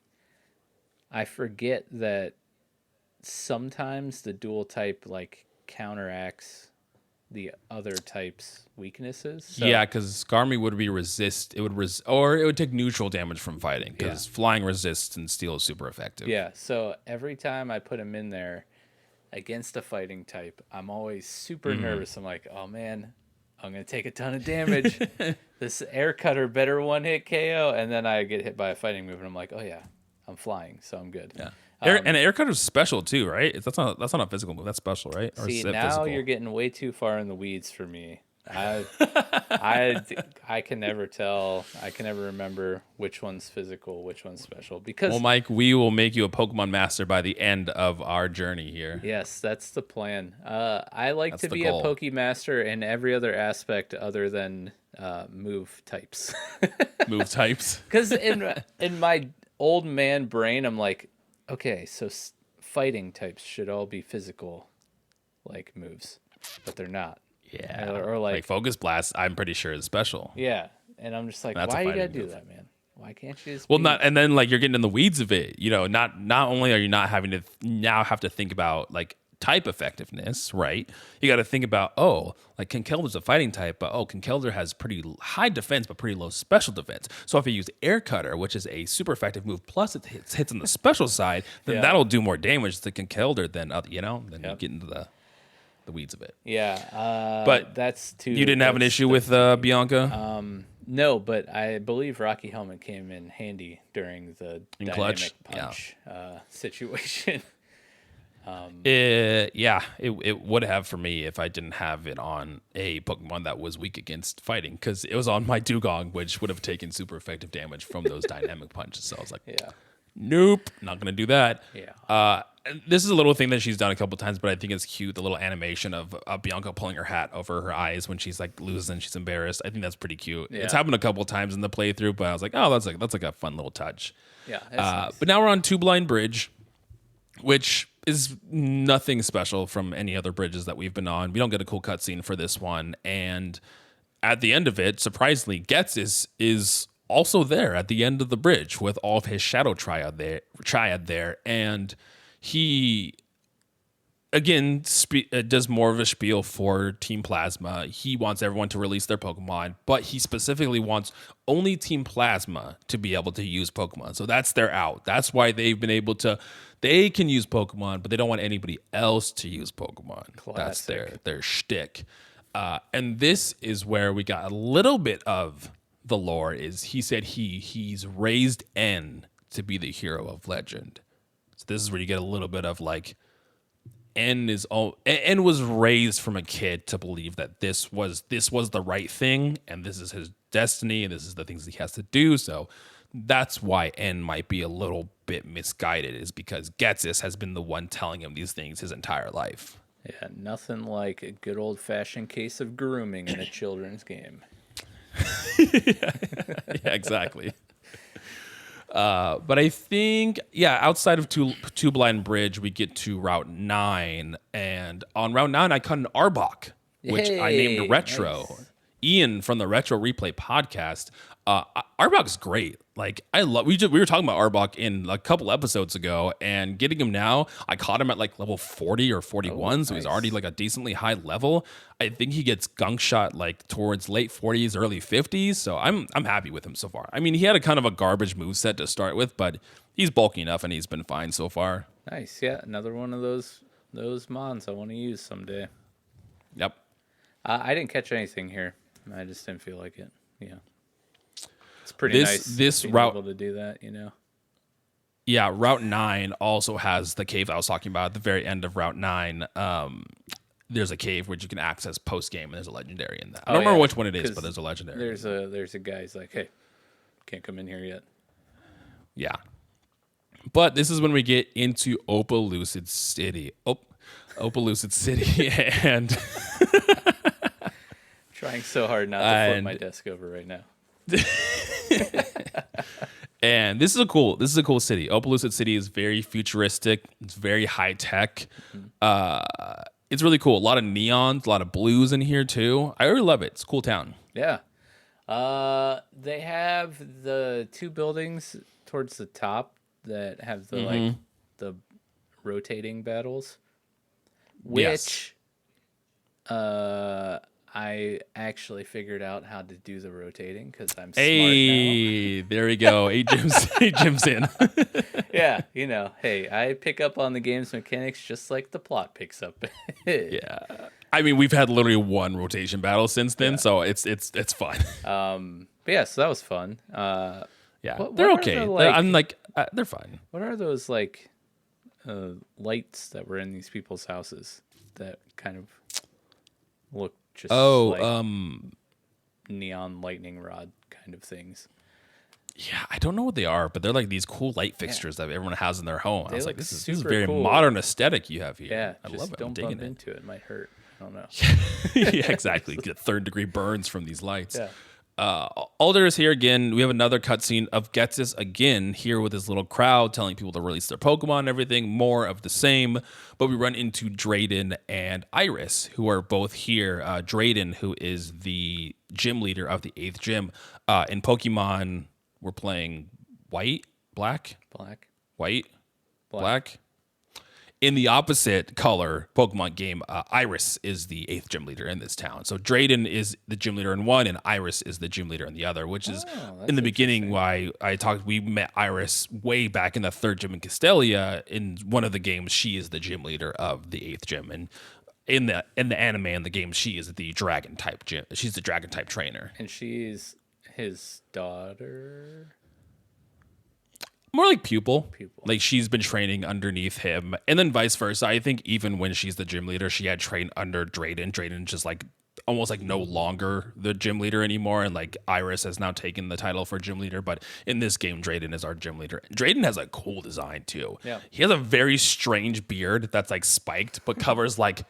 I forget that sometimes the dual type like counteracts the other type's weaknesses. So, yeah, because Skarmory would be or it would take neutral damage from fighting, because flying resists and steel is super effective. Yeah, so every time I put him in there against a fighting type, I'm always super nervous. I'm like, oh man, I'm gonna take a ton of damage. This air cutter better one hit KO, and then I get hit by a fighting move, and I'm like, oh yeah, I'm flying, so I'm good. Yeah. And air cutter is special too, right? That's not a physical move. That's special, right? Or See, is it now physical? you're getting way too far in the weeds for me. I can never tell. I can never remember which one's physical, which one's special. Because Well, Mike, we will make you a Pokemon master by the end of our journey here. yes, that's the plan. I like That's to the be goal. a Pokemaster in every other aspect other than move types. Move types. Because in my old man brain, I'm like, okay, so fighting types should all be physical, like moves, but they're not. Yeah. Or like Focus Blast, I'm pretty sure is special. yeah, and I'm just like, That's a why you gotta fighting do move. that, man? Why can't you just? Well, be... not, and then like you're getting in the weeds of it. You know, not only are you not having to now have to think about like type effectiveness, right? You got to think about, like Conkeldur's a fighting type, but Conkeldurr has pretty high defense but pretty low special defense. So if you use Air Cutter, which is a super effective move, plus it hits on the special side, then that'll do more damage to Conkeldurr than you get into the weeds of it. Yeah, but that's too. You didn't have an issue with Bianca? No, but I believe Rocky Helmet came in handy during the In dynamic clutch? punch situation. It would have for me if I didn't have it on a Pokemon that was weak against fighting, because it was on my Dugong, which would have taken super effective damage from those dynamic punches. So I was like, nope, not gonna do that. This is a little thing that she's done a couple times, but I think it's cute. The little animation of Bianca pulling her hat over her eyes when she's like losing, she's embarrassed. I think that's pretty cute. It's happened a couple times in the playthrough, but I was like, oh, that's like a fun little touch. Yeah. Nice. But now we're on Two Blind Bridge, which is nothing special from any other bridges that we've been on. We don't get a cool cutscene for this one, and at the end of it, surprisingly, Getz is also there at the end of the bridge with all of his Shadow Triad there, and he again does more of a spiel for Team Plasma. He wants everyone to release their Pokemon, but he specifically wants only Team Plasma to be able to use Pokemon. So that's their out. That's why they've been able to. They can use Pokemon, but they don't want anybody else to use Pokemon. Classic. That's their shtick. And this is where we got a little bit of the lore. Is he said he's raised N to be the hero of legend. So this is where you get a little bit of like N was raised from a kid to believe that this was the right thing, and this is his destiny, and this is the things he has to do. So that's why N might be a little bit misguided, is because Getsis has been the one telling him these things his entire life. Yeah, nothing like a good old-fashioned case of grooming in a children's game. Yeah, exactly. But I think, outside of Two Blind Bridge, we get to Route 9. And on Route 9, I caught an Arbok, which I named Retro. Nice. Ian from the Retro Replay podcast. Arbok's great. Like, we were talking about Arbok in a couple episodes ago, and getting him now, I caught him at like level 40 or 41, so he's already like a decently high level. I think he gets gunk shot like towards late 40s, early 50s, so I'm happy with him so far. I mean, he had a kind of a garbage moveset to start with, but he's bulky enough and he's been fine so far. Nice, yeah, another one of those mons I want to use someday. Yep. I didn't catch anything here. I just didn't feel like it. Yeah. It's pretty nice this being route able to do that, you know. Yeah, Route 9 also has the cave I was talking about at the very end of Route 9. there's a cave which you can access post game, and there's a legendary in that. I Oh, don't remember yeah, which one it is, 'cause but there's a legendary. There's a guy who's like, hey, can't come in here yet. Yeah. But this is when we get into Opelucid City. Opelucid City. And Trying so hard not to flip my desk over right now. and this is a cool city. Opelucid City is very futuristic. It's very high tech. It's really cool. A lot of neons, a lot of blues in here too. I really love it. It's a cool town. Yeah. They have the two buildings towards the top that have the like the rotating battles, which I actually figured out how to do the rotating because I'm smart now. There we go. 8 gyms in. Yeah, you know, hey, I pick up on the game's mechanics just like the plot picks up. Yeah. I mean, we've had literally one rotation battle since then, so it's fun. But yeah, so that was fun. Yeah, what they're are okay. the, like- I'm like, they're fine. What are those like lights that were in these people's houses that kind of look just like neon lightning rod kind of things? Yeah, I don't know what they are, but they're like these cool light fixtures that everyone has in their home. I was like, look this is super very cool. modern aesthetic you have here. Yeah, I just love it. I'm don't digging bump it. into it. It might hurt. I don't know. Yeah, exactly. Get 3rd-degree burns from these lights. Yeah. Alder is here again. We have another cutscene of Getsis again here with his little crowd telling people to release their Pokemon and everything. More of the same. But we run into Drayden and Iris, who are both here. Drayden, who is the gym leader of the 8th gym. In Pokemon, we're playing white, black, white, black. In the opposite color Pokemon game, Iris is the 8th gym leader in this town. So Drayden is the gym leader in one, and Iris is the gym leader in the other, which is in the beginning why we met Iris way back in the 3rd gym in Castelia. In one of the games, she is the gym leader of the 8th gym. And in the anime and the game, she is the dragon type gym. She's the dragon type trainer. And she's his daughter. More like pupil. Like she's been training underneath him, and then vice versa. I think even when she's the gym leader, she had trained under Drayden. Drayden just like almost like no longer the gym leader anymore, and like Iris has now taken the title for gym leader. But in this game, Drayden is our gym leader. Drayden has a cool design too. Yeah, he has a very strange beard that's like spiked, but covers like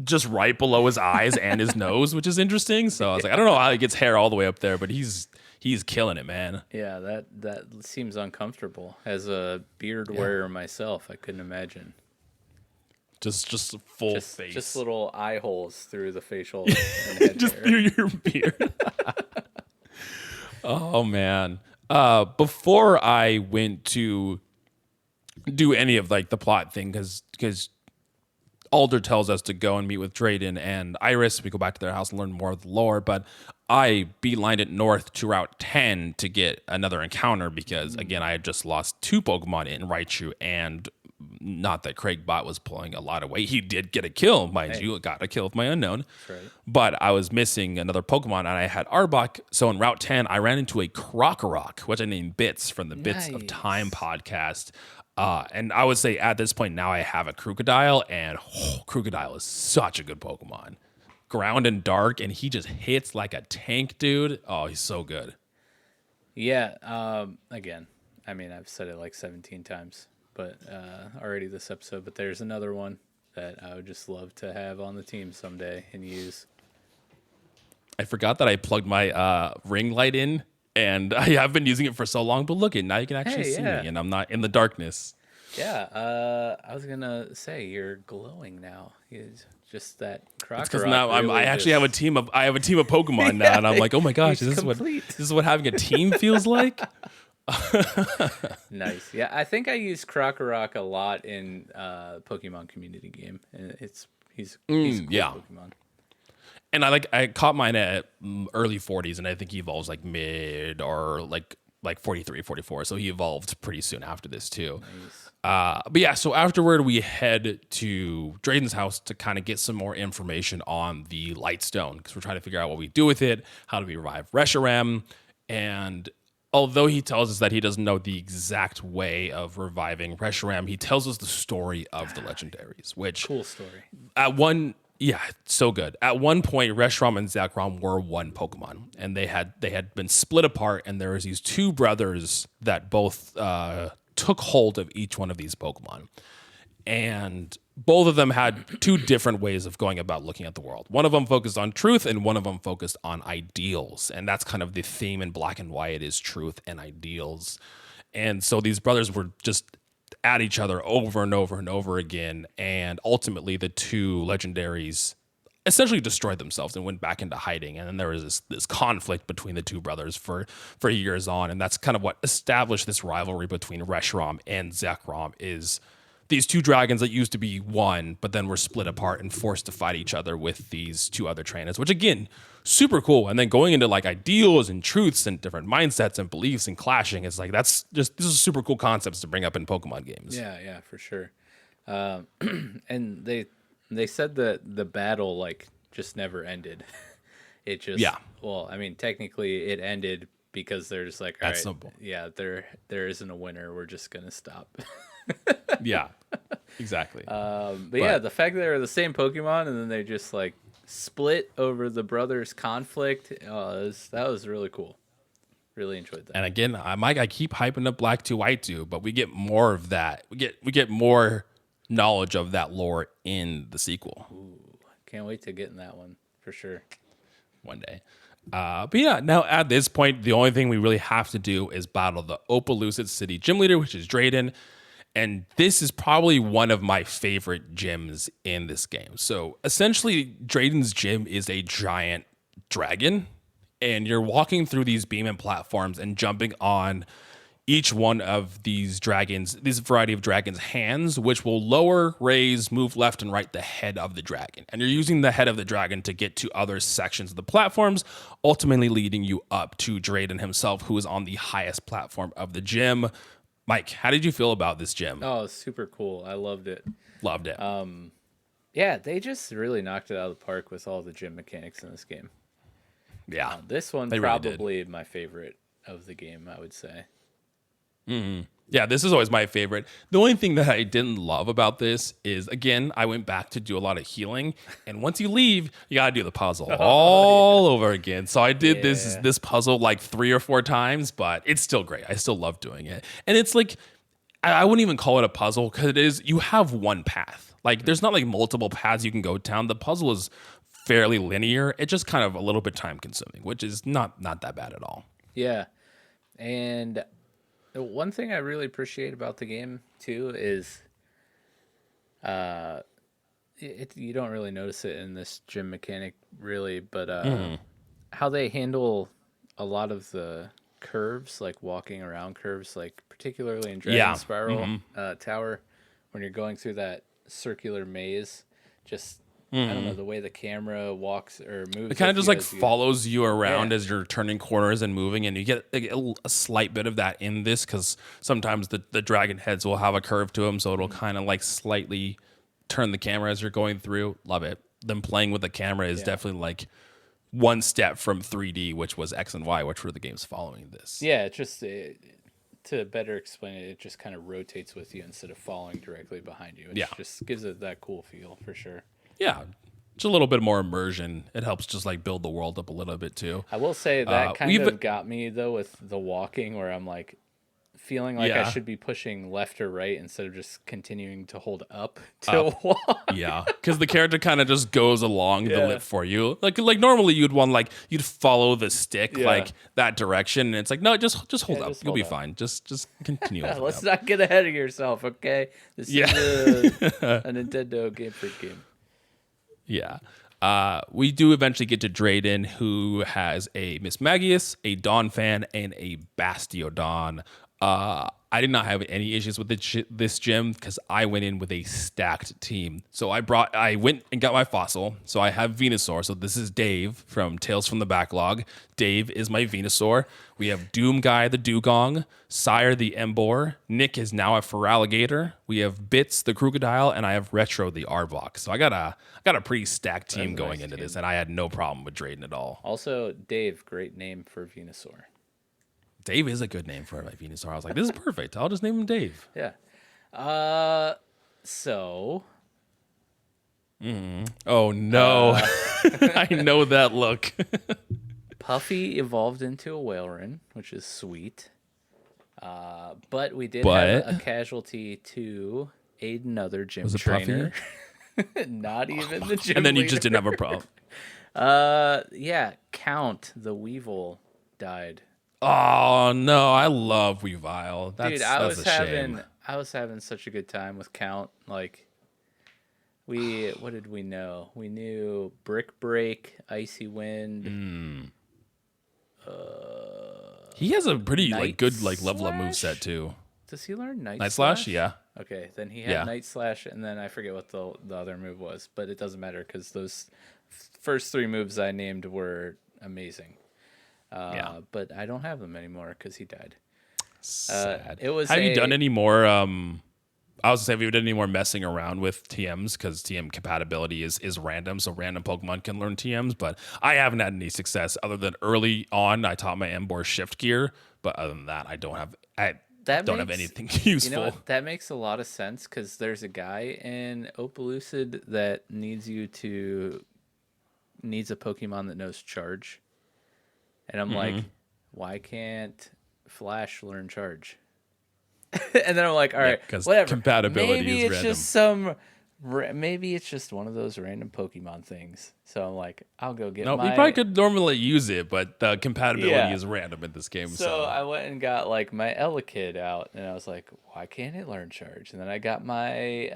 just right below his eyes and his nose, which is interesting. So I was like, I don't know how he gets hair all the way up there, but he's killing it, man. Yeah, that seems uncomfortable. As a beard wearer myself, I couldn't imagine. Just full face. Just little eye holes through the facial and head just hair. through your beard. Oh, man. Before I went to do any of like the plot thing, because Alder tells us to go and meet with Drayden and Iris. We go back to their house and learn more of the lore, but I beelined it north to Route 10 to get another encounter because, again, I had just lost 2 Pokemon in Raichu, and not that Craig Bot was pulling a lot of weight. He did get a kill, mind you. Got a kill with my unknown. That's right. But I was missing another Pokemon, and I had Arbok. So in Route 10, I ran into a Krokorok, which I named Bits from the Bits of Time podcast. And I would say at this point now I have a Krookodile, and Krookodile is such a good Pokemon. Ground and dark, and he just hits like a tank, dude. Oh, he's so good. Yeah. Again, I mean, I've said it like 17 times, but already this episode. But there's another one that I would just love to have on the team someday and use. I forgot that I plugged my ring light in, and I have been using it for so long. But look, now you can actually see me, and I'm not in the darkness. Yeah. I was gonna say you're glowing now. It's just that Krokorok. It's because now really I actually have a team of Pokemon now, and I'm like, oh my gosh, this is what having a team feels like. Nice. Yeah, I think I use Krokorok a lot in Pokemon community game, and he's a cool Pokemon. And I caught mine at early 40s, and I think he evolves like mid or like 43, 44. So he evolved pretty soon after this too. Nice. But yeah, so afterward we head to Drayden's house to kind of get some more information on the Lightstone, because we're trying to figure out what we do with it, how do we revive Reshiram, and although he tells us that he doesn't know the exact way of reviving Reshiram, he tells us the story of the legendaries, which cool story. Yeah, so good. At one point, Reshiram and Zekrom were one Pokemon, and they had been split apart, and there was these two brothers that both took hold of each one of these Pokemon. And both of them had two different ways of going about looking at the world. One of them focused on truth, and one of them focused on ideals. And that's kind of the theme in Black and White is truth and ideals. And so these brothers were just at each other over and over and over again. And ultimately, the two legendaries essentially destroyed themselves and went back into hiding. And then there was this conflict between the two brothers for years on. And that's kind of what established this rivalry between Reshiram and Zekrom is these two dragons that used to be one, but then were split apart and forced to fight each other with these two other trainers, which again, super cool. And then going into like ideals and truths and different mindsets and beliefs and clashing is like, this is super cool concepts to bring up in Pokemon games. Yeah, for sure. And they said that the battle like just never ended. It just, well, I mean, technically it ended because they're just like, all right, simple. Yeah, there isn't a winner. We're just going to stop. Yeah, exactly. But yeah, the fact that they're the same Pokemon and then they just like split over the brothers' conflict, that was really cool. Really enjoyed that. And again, I keep hyping up Black 2, White 2, but we get more of that. We get more knowledge of that lore in the sequel. Ooh, can't wait to get in that one for sure. One day. But yeah, now at this point, the only thing we really have to do is battle the Opelucid City gym leader, which is Drayden. And this is probably one of my favorite gyms in this game. So essentially, Drayden's gym is a giant dragon, and you're walking through these beam platforms and jumping on each one of these dragons, this variety of dragons' hands, which will lower, raise, move left and right the head of the dragon. And you're using the head of the dragon to get to other sections of the platforms, ultimately leading you up to Drayden himself, who is on the highest platform of the gym. Mike, how did you feel about this gym? Oh, super cool. I loved it. Loved it. Yeah, they just really knocked it out of the park with all the gym mechanics in this game. Yeah. This one probably really my favorite of the game, I would say. Mm-hmm. Yeah, this is always my favorite. The only thing that I didn't love about this is, again, I went back to do a lot of healing, and once you leave, you gotta do the puzzle all over again. So I did this puzzle like 3 or 4 times, but it's still great. I still love doing it, and it's like I wouldn't even call it a puzzle because it is. You have one path. Like there's not like multiple paths you can go down. The puzzle is fairly linear. It's just kind of a little bit time consuming, which is not that bad at all. Yeah, and the one thing I really appreciate about the game too is, you don't really notice it in this gym mechanic really, but how they handle a lot of the curves, like walking around curves, like particularly in Dragon Spiral Tower, when you're going through that circular maze, just I don't know, the way the camera walks or moves. It kind of just like follows you around as you're turning corners and moving, and you get a slight bit of that in this because sometimes the dragon heads will have a curve to them, so it'll kind of like slightly turn the camera as you're going through. Love it. Them playing with the camera is definitely like one step from 3D, which was X and Y, which were the games following this. Yeah, it just to better explain it, it just kind of rotates with you instead of following directly behind you. It just gives it that cool feel for sure. Yeah, just a little bit more immersion. It helps just like build the world up a little bit too. I will say that kind of got me though with the walking, where I'm like feeling like I should be pushing left or right instead of just continuing to hold up to walk. Yeah, because the character kind of just goes along the lip for you. Like normally you'd you'd follow the stick like that direction, and it's like no, just hold up. You'll be fine. Just continue. Let's not get ahead of yourself, okay? This is a Nintendo Game Freak game. Yeah. We do eventually get to Drayden, who has a Miss Magius, a Donphan, and a Bastiodon. I did not have any issues with this gym because I went in with a stacked team. So I went and got my fossil. So I have Venusaur. So this is Dave from Tales from the Backlog. Dave is my Venusaur. We have Doomguy the Dugong, Sire the Embor. Nick is now a Feraligatr. We have Bits the Crocodile, and I have Retro the Arbok. So I got a pretty stacked team going into this, and I had no problem with Drayden at all. Also, Dave, great name for Venusaur. Dave is a good name for my Venusaur. I was like, this is perfect. I'll just name him Dave. Yeah. So Oh no. I know that look. Puffy evolved into a Whaleren, which is sweet. But we did But have a casualty to another gym was it trainer. Puffy? Not even the gym And then you leader. just didn't have a problem. Yeah, Count the Weevil died. Oh no, I love Weavile. Dude, That's a shame. I was having such a good time with Count. Like, what did we know? We knew Brick Break, Icy Wind. He has a pretty Night good level up Slash? moveset too. Does he learn Night Night Slash, yeah. Okay, then he had Yeah. Night Slash, and then I forget what the other move was, but it doesn't matter because those first three moves I named were amazing. Yeah. But I don't have them anymore because he died. Sad. It was Have you a- done any more? I was gonna say, have you done any more messing around with TMs? Because TM compatibility is random, so random Pokemon can learn TMs. But I haven't had any success other than early on. I taught my Emboar shift gear, but other than that, I don't have. Don't have anything useful. You know what? That makes a lot of sense because there's a guy in Opelucid that needs a Pokemon that knows Charge, and I'm like, why can't Flash learn Charge? And then I'm like, all right, 'cause whatever. compatibility Maybe is it's just maybe it's just one of those random Pokemon things. So I'm like, I'll go get No, my. you probably could normally use it, but the compatibility Yeah. is random in this game. So I went and got like my Elekid out, and I was like, why can't it learn Charge? And then I got my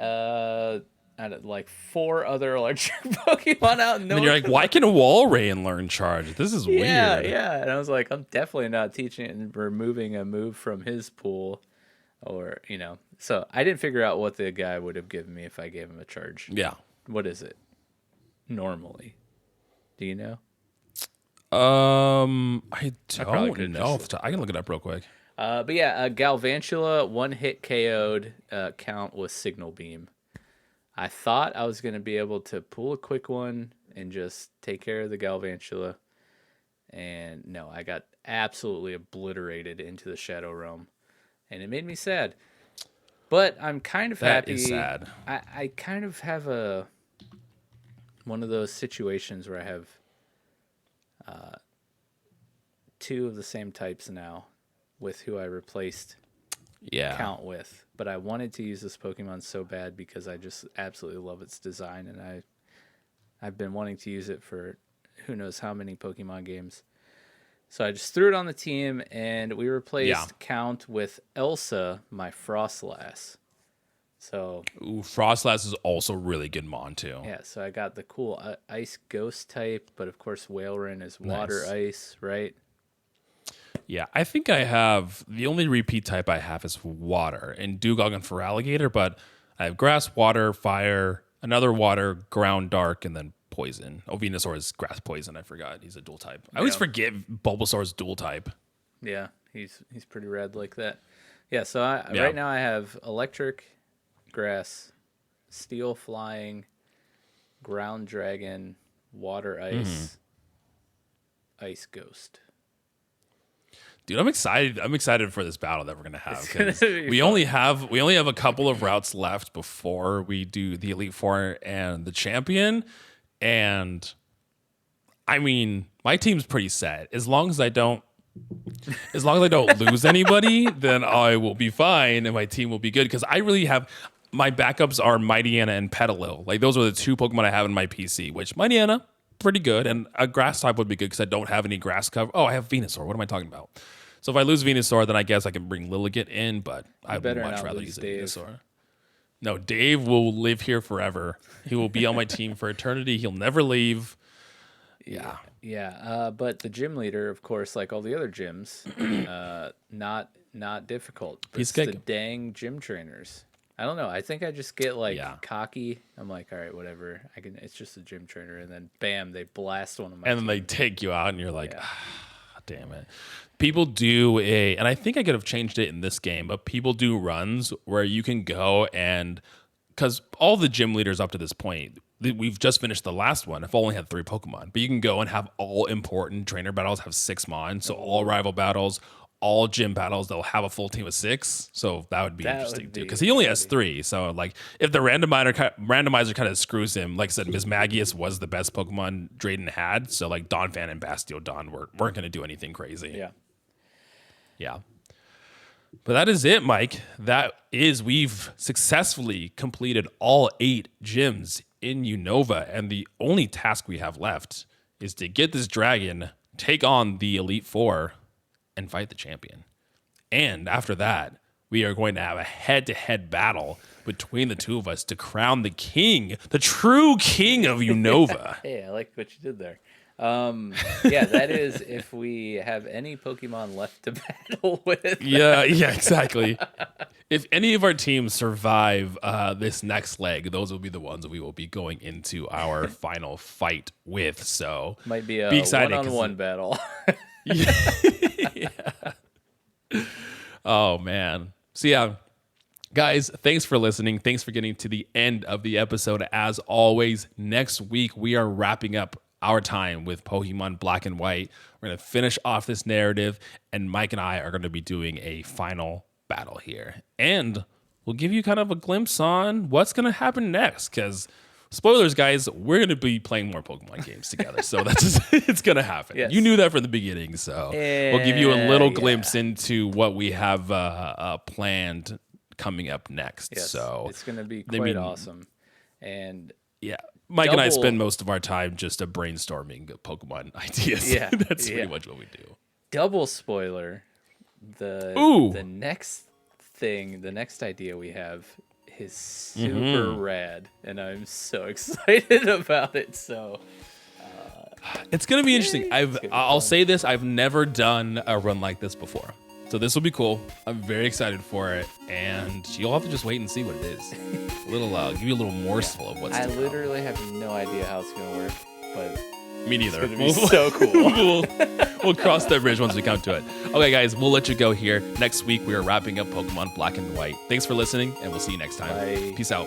like 4 other electric Pokemon out. And then you're like, why can Walrein learn Charge? This is Yeah, weird. yeah. And I was like, I'm definitely not teaching it and removing a move from his pool, or So I didn't figure out what the guy would have given me if I gave him a Charge. Yeah. What is it normally? Do you know? I probably don't could've know. just I can look it up real quick. But yeah, Galvantula 1-hit KO'd Count with Signal Beam. I thought I was going to be able to pull a quick one and just take care of the Galvantula. And no, I got absolutely obliterated into the Shadow Realm. And it made me sad. But I'm kind of That happy. is sad. I kind of have one of those situations where I have 2 of the same types now with who I replaced Yeah. Count with, but I wanted to use this Pokemon so bad because I just absolutely love its design, and I've been wanting to use it for who knows how many Pokemon games. So I just threw it on the team, and we replaced Count with Elsa, my Frostlass. So Ooh, Frostlass is also really good Mon too. yeah, so I got the cool Ice Ghost type, but of course Whaleren is Water Nice. Ice, right? Yeah, I think I have the only repeat type I have is water and Dugong and Feraligatr, but I have grass, water, fire, another water, ground, dark, and then poison. Oh, Venusaur is grass poison. I forgot he's a dual type. I always forget Bulbasaur's dual type. Yeah, he's pretty rad like that. Yeah, so Yeah. right now I have electric, grass, steel, flying, ground dragon, water ice, ice ghost. Dude, I'm excited. I'm excited for this battle that we're gonna have. 'Cause be we fun. only have a couple of routes left before we do the Elite Four and the Champion. And I mean, my team's pretty set. As long as I don't lose anybody, then I will be fine and my team will be good. Because I really have my backups are Mightyena and Petalil. Like those are the 2 Pokemon I have in my PC. Which Mightyena, pretty good, and a grass type would be good because I don't have any grass cover. Oh, I have Venusaur. What am I talking about? So if I lose Venusaur, then I guess I can bring Lilligant in, but I would better much not rather lose use a Dave. Venusaur. No, Dave will live here forever. He will be on my team for eternity. He'll never leave. Yeah. Yeah, but the gym leader, of course, like all the other gyms, not difficult. But Piece it's of the cake. dang gym trainers. I don't know. I think I just get like Yeah. cocky. I'm like, all right, whatever. I can. It's just a gym trainer, and then bam, they blast one of my. And then team. they take you out and you're like, damn it. People do and I think I could have changed it in this game, but people do runs where you can go and, because all the gym leaders up to this point, we've just finished the last one. I've only had 3 Pokemon, but you can go and have all important trainer battles, have 6 Mon, so all rival battles, all gym battles, they'll have a full team of 6. So that would be interesting too, because he only has 3. So like, if the randomizer kind of screws him, like I said, Mismagius was the best Pokemon Drayden had. So like Donphan and Bastiodon weren't going to do anything crazy. Yeah. But that is it, Mike. We've successfully completed all 8 gyms in Unova, and the only task we have left is to get this dragon, take on the Elite Four, and fight the champion. And after that, we are going to have a head-to-head battle between the two of us to crown the king, the true king of Unova. Hey, I like what you did there. Yeah, that is if we have any Pokemon left to battle with. Yeah, exactly. If any of our teams survive this next leg, those will be the ones that we will be going into our final fight with. So might be a excited, one-on-one battle. Yeah. Oh man. So yeah, guys, thanks for listening. Thanks for getting to the end of the episode. As always, next week we are wrapping up our time with Pokemon Black and White. We're going to finish off this narrative, and Mike and I are going to be doing a final battle here. And we'll give you kind of a glimpse on what's going to happen next, because spoilers, guys, we're going to be playing more Pokemon games together. So it's going to happen. Yes. You knew that from the beginning. So we'll give you a little glimpse into what we have planned coming up next. Yes, so it's going to be quite awesome. And yeah, Mike and I spend most of our time just brainstorming Pokemon ideas. Yeah, That's pretty much what we do. Double spoiler. The next idea we have is super rad, and I'm so excited about it. So it's gonna be interesting. I'll say this: I've never done a run like this before, so this will be cool. I'm very excited for it, and you'll have to just wait and see what it is. Give you a little morsel of what's. I literally have no idea how it's gonna work, but me neither. It's gonna be so cool. We'll cross that bridge once we come to it. Okay, guys, we'll let you go here. Next week we are wrapping up Pokemon Black and White. Thanks for listening, and we'll see you next time. Bye. Peace out.